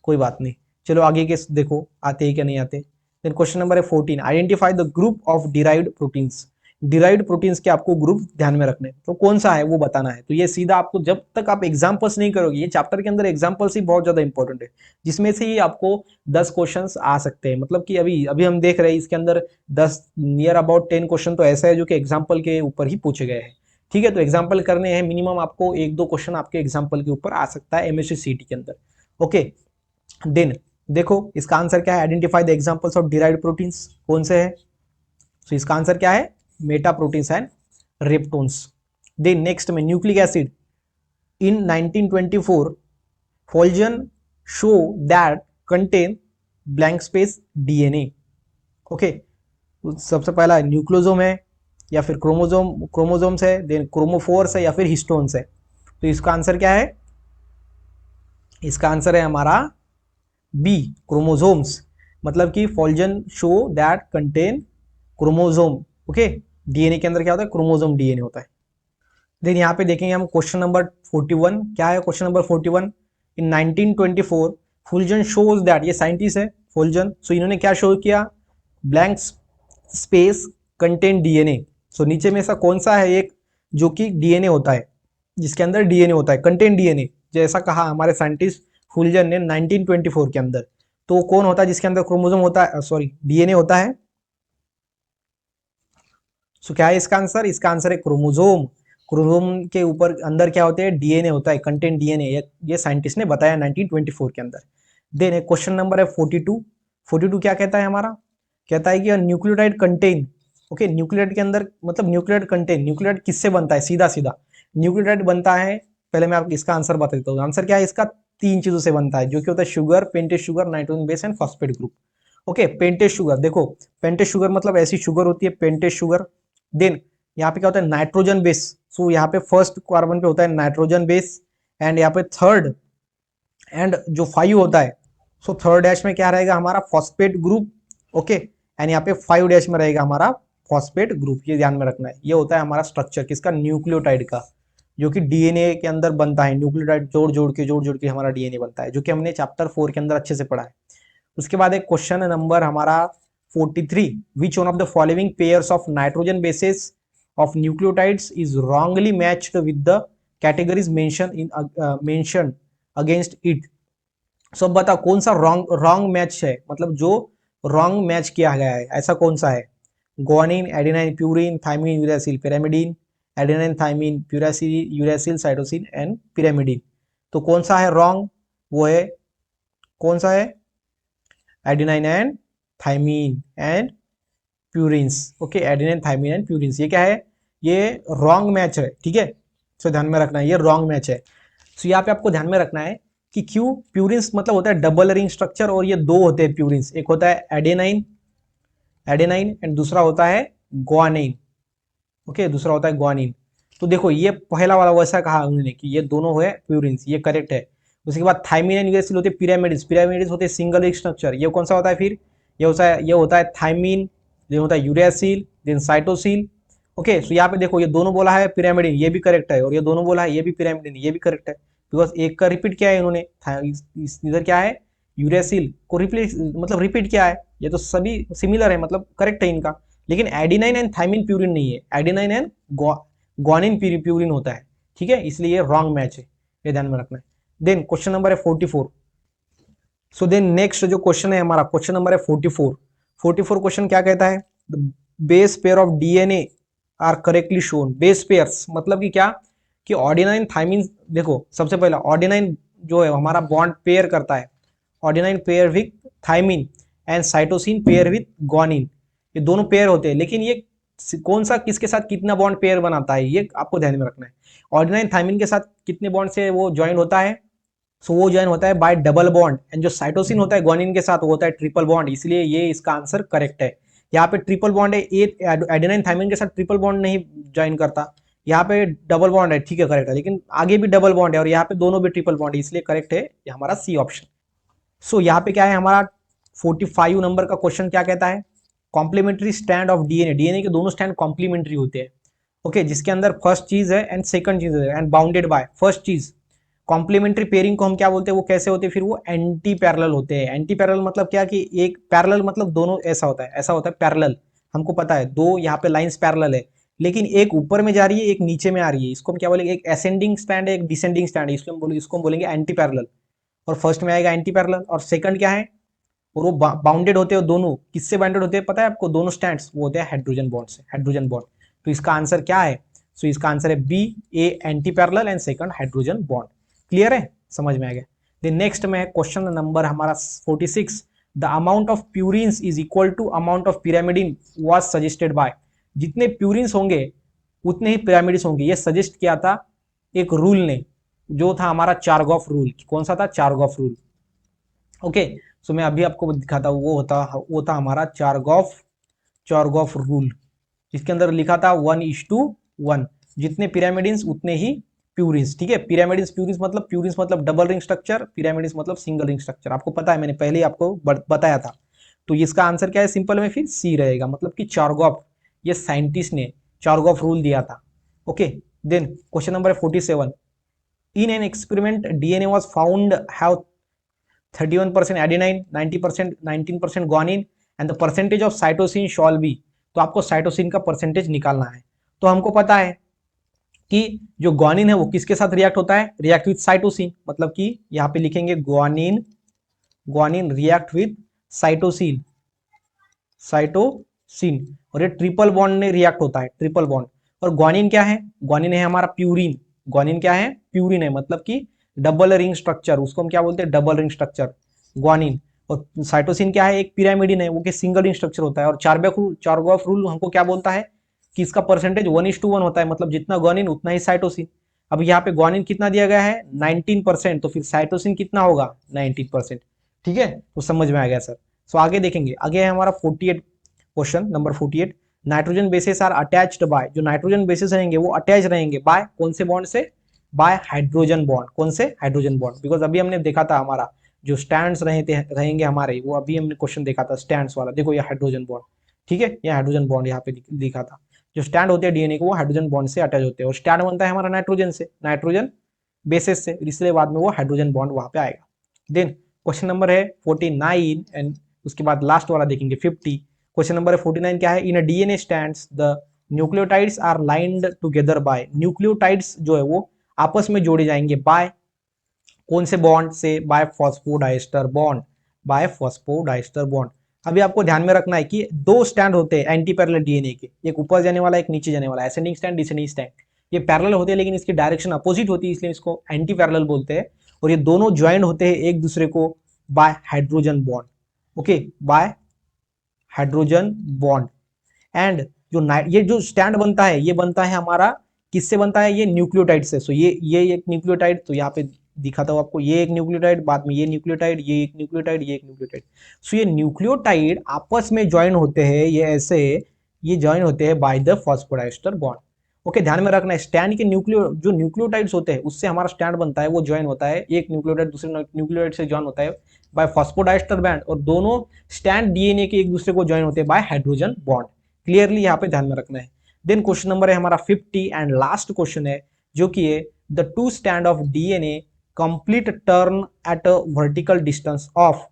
कोई बात नहीं। चलो आगे के देखो आते हैं क्या नहीं आते। देन क्वेश्चन नंबर है 14, identify the group of derived proteins. Derived proteins के आपको ग्रुप ध्यान में रखने, तो कौन सा है वो बताना है। तो ये सीधा आपको, जब तक आप एग्जांपल्स नहीं करोगे, ये चैप्टर के अंदर एग्जांपल्स ही बहुत ज्यादा इंपॉर्टेंट है, जिसमें से ही आपको 10 क्वेश्चंस आ सकते हैं। मतलब कि अभी अभी हम देख रहे हैं इसके अंदर 10 नियर अबाउट 10 क्वेश्चन तो ऐसा है जो कि एग्जाम्पल के ऊपर ही पूछे गए हैं, ठीक है। तो एग्जाम्पल करने हैं, मिनिमम आपको 1-2 क्वेश्चन आपके एग्जाम्पल के ऊपर आ सकता है एमएससी सीटी के अंदर, ओके। देन देखो इसका आंसर क्या है? Identify the examples of derived proteins, कौन से है? तो इसका आंसर क्या है? Meta proteins and peptones. Then next में nucleic acid, in 1924 Feulgen show that contain blank space DNA, okay. सबसे पहला न्यूक्लियोसोम है, या फिर क्रोमोसोम्स है, देन क्रोमोफोर्स है, या फिर हिस्टोन्स है? तो इसका आंसर क्या है? इसका आंसर है हमारा बी, क्रोमोसोम्स। मतलब कि Feulgen show that contain chromosome, okay. DNA के अंदर क्या होता है, क्रोमोसोम डीएनए होता है। देन यहाँ पे देखेंगे हम क्वेश्चन नंबर 41, क्या है question number 41। In 1924 Feulgen shows that, ये साइंटिस्ट है फुलजन, सो इन्होंने क्या शो किया, blank space contain DNA. So नीचे में ऐसा कौन सा है एक जो कि डीएनए होता है, जिसके अंदर डीएनए होता है, कंटेन डीएनए, जैसा कहा हमारे साइंटिस्ट फुलजन ने 1924 के अंदर। तो कौन होता है जिसके अंदर क्रोमोसोम होता है, सॉरी डीएनए होता है। सो क्या है इसका आंसर, इसका आंसर है क्रोमोसोम। क्रोमोसोम के ऊपर अंदर क्या होते हैं, डीएनए होता है, कंटेंट डीएनए, ये साइंटिस्ट ने बताया 1924 के अंदर। देन क्वेश्चन नंबर है 42। 42 क्या कहता है हमारा, कहता है कि न्यूक्लियोटाइड कंटेन, ओके न्यूक्लियोटाइड के अंदर मतलब न्यूक्लियोटाइड कंटेन, न्यूक्लियोटाइड किससे बनता है, सीधा सीधा न्यूक्लियोटाइड बनता है। पहले मैं आपको इसका आंसर बता देता हूँ। आंसर क्या है इसका, 3 चीजों से बनता है, जो कि होता है sugar, pentose sugar, nitrogen base and phosphate group. Okay pentose sugar, देखो पेंटेज शुगर मतलब ऐसी शुगर होती है पेंटेज शुगर। देन यहाँ पे क्या होता है, नाइट्रोजन बेस। सो यहाँ पे फर्स्ट कार्बन पे होता है नाइट्रोजन बेस, एंड यहाँ पे थर्ड एंड जो 5 होता है, सो थर्ड डैश में क्या रहेगा हमारा, फॉस्फेट ग्रुप। ओके एंड यहाँ पे 5 डैश में रहेगा हमारा फॉस्फेट ग्रुप, ये ध्यान में रखना है। ये होता है हमारा स्ट्रक्चर किसका, न्यूक्लियोटाइड का, जो कि डीएनए के अंदर बनता है। न्यूक्लियोटाइड जोड़ जोड़ के हमारा डीएनए बनता है, जो कि हमने चैप्टर 4 के अंदर अच्छे से पढ़ा है। उसके बाद एक क्वेश्चन नंबर हमारा 43, which one of the following pairs of nitrogen bases of nucleotides is wrongly matched with the categories mention against it. So अब बता कौन सा रॉन्ग मैच है, मतलब जो रॉन्ग मैच किया गया है, ऐसा कौन सा है। Guanine, adenine, purine, thymine, uracil, pyrimidine, adenine, thymine, puracil, uracil, cytosine and pyrimidine. तो कौन सा है रॉन्ग, वो है कौन सा है, adenine and thymine and purines. Okay adenine, thymine and purines, ये क्या है, ये रॉन्ग मैच है, ठीक है। सो ध्यान में रखना है ये रॉन्ग मैच है। सो यहाँ पे आपको ध्यान में रखना है कि क्यों, प्यूरिन्स मतलब होता है डबल रिंग स्ट्रक्चर, और ये दो होते हैं प्यूरिन्स, एक होता है एडेनाइन, एडेनाइन एंड दूसरा होता है ग्वानिन। ओके दूसरा होता है ग्वानिन। तो देखो ये पहला वाला वैसा कहा उन्होंने कि ये दोनों है प्यूरिन्स, ये करेक्ट है। उसके बाद थाइमिन एंड यूरेसिल होते हैं पिरामिड्स, पिरामिड्स होते हैं सिंगल रिंग स्ट्रक्चर, ये कौन सा होता है फिर, ये होता है थाइमिन, ये होता है यूरेसिल, देन साइटोसिल। ओके सो यहाँ पे देखो ये दोनों बोला है पिरामिडिन, ये भी करेक्ट है, और ये दोनों बोला है ये भी पिरामिडिन, ये भी करेक्ट है। बिकॉज एक का रिपीट किया है इन्होंने, इधर क्या है यूरेसिल को रिप्लेस, मतलब रिपीट किया है, ये तो सभी सिमिलर है, मतलब करेक्ट है इनका। लेकिन एडिनाइन एंड थाइमिन प्यूरिन नहीं है, एडिनाइन एंड ग्वानिन प्यूरिन होता है, ठीक है, इसलिए ये रॉन्ग मैच है, ये ध्यान में रखना है। देन क्वेश्चन नंबर है 44। सो देन नेक्स्ट जो क्वेश्चन है हमारा, क्वेश्चन नंबर है 44। 44 क्वेश्चन क्या कहता है, base pair of DNA are correctly shown. Base pairs मतलब कि क्या, कि ऑर्डिनाइन थाइमिन, देखो सबसे पहला ऑर्डिनाइन जो है हमारा बॉन्ड पेयर करता है, adenine pair with thymine and cytosine pair with guanine, ये दोनों पेयर होते हैं। लेकिन ये कौन सा किसके साथ कितना बॉन्ड पेयर बनाता है, ये आपको ध्यान में रखना है। ऑर्डिनाइन थाइमिन के साथ कितने बॉन्ड से वो ज्वाइन होता है, सो वो ज्वाइन होता है बाय डबल बॉन्ड, एंड जो साइटोसिन होता है ग्वानिन के साथ वो होता है ट्रिपल बॉन्ड, इसलिए ये इसका आंसर करेक्ट है। यहाँ पे ट्रिपल बॉन्ड है, एडेनाइन थाइमिन के साथ ट्रिपल बॉन्ड नहीं ज्वाइन करता, यहाँ पे डबल बॉन्ड है, ठीक है करेक्ट है, लेकिन आगे भी डबल बॉन्ड है और यहाँ पे दोनों भी ट्रिपल बॉन्ड है, इसलिए करेक्ट है ये हमारा सी ऑप्शन। सो यहाँ पे क्या है हमारा 45 नंबर का क्वेश्चन क्या कहता है, complementary stand of DNA, DNA के दोनों स्टैंड कॉम्प्लीमेंट्री होते हैं। ओके जिसके अंदर फर्स्ट चीज है एंड सेकंड चीज है, एंड बाउंडेड बाय फर्स्ट चीज। कॉम्प्लीमेंट्री पेयरिंग को हम क्या बोलते हैं, वो कैसे होते हैं फिर, वो एंटी पैरेलल होते हैं। एंटी पैरेलल मतलब क्या, कि एक पैरेलल मतलब दोनों ऐसा होता है, ऐसा होता है पैरेलल, हमको पता है दो यहाँ पे लाइंस पैरेलल है, लेकिन एक ऊपर में जा रही है एक नीचे में आ रही है, इसको हम क्या बोलेंगे, एक असेंडिंग स्टैंड है एक डिसेंडिंग स्टैंड है, इसको हम बोलेंगे एंटी पैरेलल। और फर्स्ट में आएगा एंटी पैरेलल, और सेकंड क्या है, और वो बाउंडेड होते हैं दोनों, किससे बाउंडेड होते हैं पता है आपको, दोनों स्टैंड्स वो होते हैं हाइड्रोजन बॉन्ड से, हाइड्रोजन बॉन्ड। तो इसका आंसर क्या है, सो इसका आंसर है B, A antiparallel and second hydrogen bond. Clear है, समझ में आ गया। देन नेक्स्ट में क्वेश्चन नंबर हमारा 46, the amount of purines is equal to amount of pyrimidine was suggested by. जितने प्यूरिन्स होंगे उतने ही पिरामिड्स होंगे, ये सजेस्ट किया था एक रूल ने, जो था हमारा चारगॉफ रूल। कौन सा था, चारगॉफ रूल। ओके सो मैं अभी आपको दिखाता हूँ, वो था हमारा चारगॉफ रूल, जिसके अंदर लिखा था 1:1, जितने पिरामिडिन्स उतने ही प्यूरिन्स, ठीक है। प्यूरिन्स मतलब डबल रिंग स्ट्रक्चर, पिरामिडिन्स मतलब सिंगल रिंग स्ट्रक्चर, आपको पता है, मैंने पहले ही आपको बताया था। तो इसका आंसर क्या है, सिंपल में फिर सी रहेगा, मतलब कि चारगॉफ, ये साइंटिस्ट ने चारगॉफ रूल दिया था। Okay, then question number 47, in an experiment DNA was found have 31% adenine, 90%, 19% guanine and the percentage of cytosine shall be. तो आपको साइटोसिन का परसेंटेज निकालना है। तो हमको पता है कि जो ग्वानिन है वो किसके साथ रिएक्ट होता है, रिएक्ट विथ साइटोसिन, मतलब कि यहाँ पे लिखेंगे guanine, guanine react with cytosine, cytosine, और ये ट्रिपल बॉन्ड में रिएक्ट होता है, ट्रिपल बॉन्ड। और ग्वानिन क्या है, ग्वानिन है हमारा प्यूरिन, ग्वानिन क्या है, प्यूरिन है, मतलब कि डबल रिंग स्ट्रक्चर, उसको हम क्या बोलते हैं, डबल रिंग स्ट्रक्चर ग्वानिन। और साइटोसिन क्या है, एक पिरामिडिन है, वो कि सिंगल रिंग स्ट्रक्चर होता है। और चारगॉफ रूल हमको क्या बोलता है कि इसका परसेंटेज 1:1 होता है, मतलब जितना ग्वानिन उतना ही साइटोसिन। अब यहाँ पे ग्वानिन कितना दिया गया है, 19%, तो फिर साइटोसिन कितना होगा, 19%। ठीक है, तो समझ में आ गया सर। सो आगे देखेंगे, आगे है हमारा 48, question number 48, nitrogen bases are attached by, जो नाइट्रोजन बेसिस रहेंगे वो अटैच रहेंगे बाय कौन से बॉन्ड से, बाय हाइड्रोजन बॉन्ड। कौन से, हाइड्रोजन बॉन्ड। बिकॉज अभी हमने देखा था हमारा जो स्टैंड्स रहेंगे हमारे, वो अभी हमने क्वेश्चन देखा था स्टैंड्स वाला, देखो ये हाइड्रोजन बॉन्ड, ठीक है, ये हाइड्रोजन बॉन्ड यहाँ पे लिखा था। जो स्टैंड होते हैं डीएनए को, वो हाइड्रोजन बॉन्ड से अटैच होते हैं, और स्टैंड बनता है हमारा नाइट्रोजन से, नाइट्रोजन बेसिस से, इसलिए बाद में वो हाइड्रोजन बॉन्ड वहां पे आएगा। देन क्वेश्चन नंबर है 49, एंड उसके बाद लास्ट वाला देखेंगे 50। क्वेश्चन नंबर 49 क्या है, in a DNA stands the nucleotides are linked together by, nucleotides जो है वो आपस में जोड़े जाएंगे बाय कौन से बॉन्ड से, by phosphodiester bond, by phosphodiester bond. अभी आपको ध्यान में रखना है कि दो स्टैंड होते हैं एंटी पैरेलल डीएनए के, एक ऊपर जाने वाला, एक नीचे जाने वाला, असेंडिंग स्टैंड, डिसेंडिंग स्टैंड। ये पैरेलल होते हैं लेकिन इसकी डायरेक्शन अपोजिट होती है, इसलिए इसको एंटी पैरेलल बोलते हैं। और ये दोनों ज्वाइंट होते हैं एक दूसरे को bye hydrogen bond. Okay, bye hydrogen bond. And ये जो स्टैंड बनता है, ये बनता है हमारा किससे बनता है, ये न्यूक्लियोटाइड से। सो ये एक न्यूक्लियोटाइड, तो यहाँ पे दिखाता हूं आपको, ये एक न्यूक्लियोटाइड, बाद में ये न्यूक्लियोटाइड, ये एक न्यूक्लियोटाइड, ये एक न्यूक्लियोटाइड। सो ये न्यूक्लियोटाइड आपस में ज्वाइन होते हैं, ये ऐसे ये ज्वाइन होते हैं by the phosphodiester bond. Okay, ध्यान में रखना है, स्टैंड के जो न्यूक्लियोटाइड्स होते हैं उससे हमारा स्टैंड बनता है, वो ज्वाइन होता है, एक न्यूक्लियोटाइड दूसरे न्यूक्लियोटाइड से ज्वाइन होता है बाय फॉस्फोडाइस्टर बॉन्ड, और दोनों स्टैंड डीएनए के एक दूसरे को ज्वाइन होते हैं बाय हाइड्रोजन बॉन्ड। क्लियरली यहाँ पे ध्यान में रखना है। देन क्वेश्चन नंबर है हमारा 50 एंड लास्ट क्वेश्चन है, जो कि है the two stand of DNA complete turn at a vertical distance of,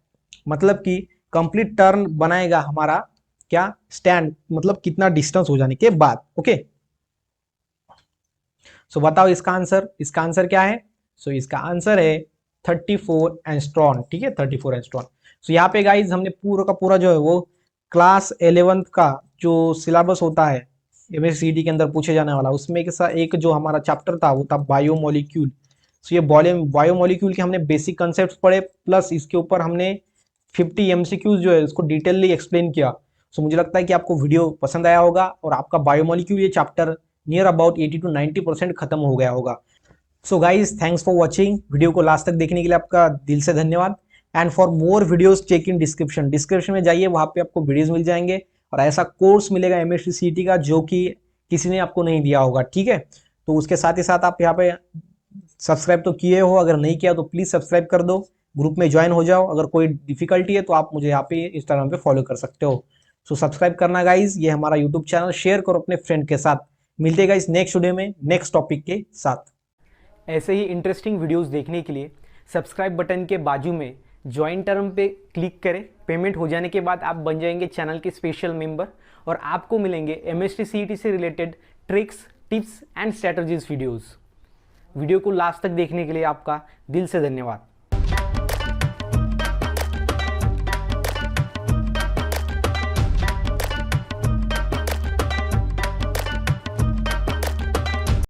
मतलब कि कंप्लीट टर्न बनाएगा हमारा क्या, स्टैंड, मतलब कितना डिस्टेंस हो जाने के बाद। ओके, सो बताओ इसका आंसर, इसका आंसर क्या है। सो इसका आंसर है 34 एंगस्ट्रॉम। ठीक है, 34 एंगस्ट्रॉम। सो यहाँ पे गाइज हमने पूरा का पूरा जो है वो क्लास 11th का जो सिलेबस होता है एमएससीईटी के अंदर पूछे जाने वाला, उसमें एक जो हमारा चैप्टर था वो था बायोमोलिक्यूल। सो ये बायोमोलिक्यूल के हमने बेसिक कंसेप्ट पढ़े, प्लस इसके ऊपर हमने 50 एमसीक्यूज जो है उसको डिटेलली एक्सप्लेन किया। सो मुझे लगता है कि आपको वीडियो पसंद आया होगा और आपका बायोमोलिक्यूल ये चैप्टर नियर अबाउट 80 to 90% खत्म हो गया होगा। So guys, thanks for watching, video को लास्ट तक देखने के लिए आपका दिल से धन्यवाद। And for more videos check in description में जाइए, वहां पे आपको वीडियोस मिल जाएंगे और ऐसा कोर्स मिलेगा एमएससीईटी का जो कि किसी ने आपको नहीं दिया होगा। ठीक है, तो उसके साथ ही साथ आप यहाँ पे सब्सक्राइब तो किए हो, अगर नहीं किया तो प्लीज सब्सक्राइब कर दो, ग्रुप में ज्वाइन हो जाओ। अगर कोई डिफिकल्टी है तो आप मुझे यहाँ पे इंस्टाग्राम पे फॉलो कर सकते हो। सो सब्सक्राइब करना गाइज, ये हमारा यूट्यूब चैनल, शेयर करो अपने फ्रेंड के साथ। मिलते हैं गाइज नेक्स्ट वीडियो में नेक्स्ट टॉपिक के साथ। ऐसे ही इंटरेस्टिंग वीडियोस देखने के लिए सब्सक्राइब बटन के बाजू में ज्वाइन टर्म पे क्लिक करें। पेमेंट हो जाने के बाद आप बन जाएंगे चैनल के स्पेशल मेंबर और आपको मिलेंगे एमएससीईटी से related tricks, tips and strategies videos. Video को लास्ट तक देखने के लिए आपका दिल से धन्यवाद।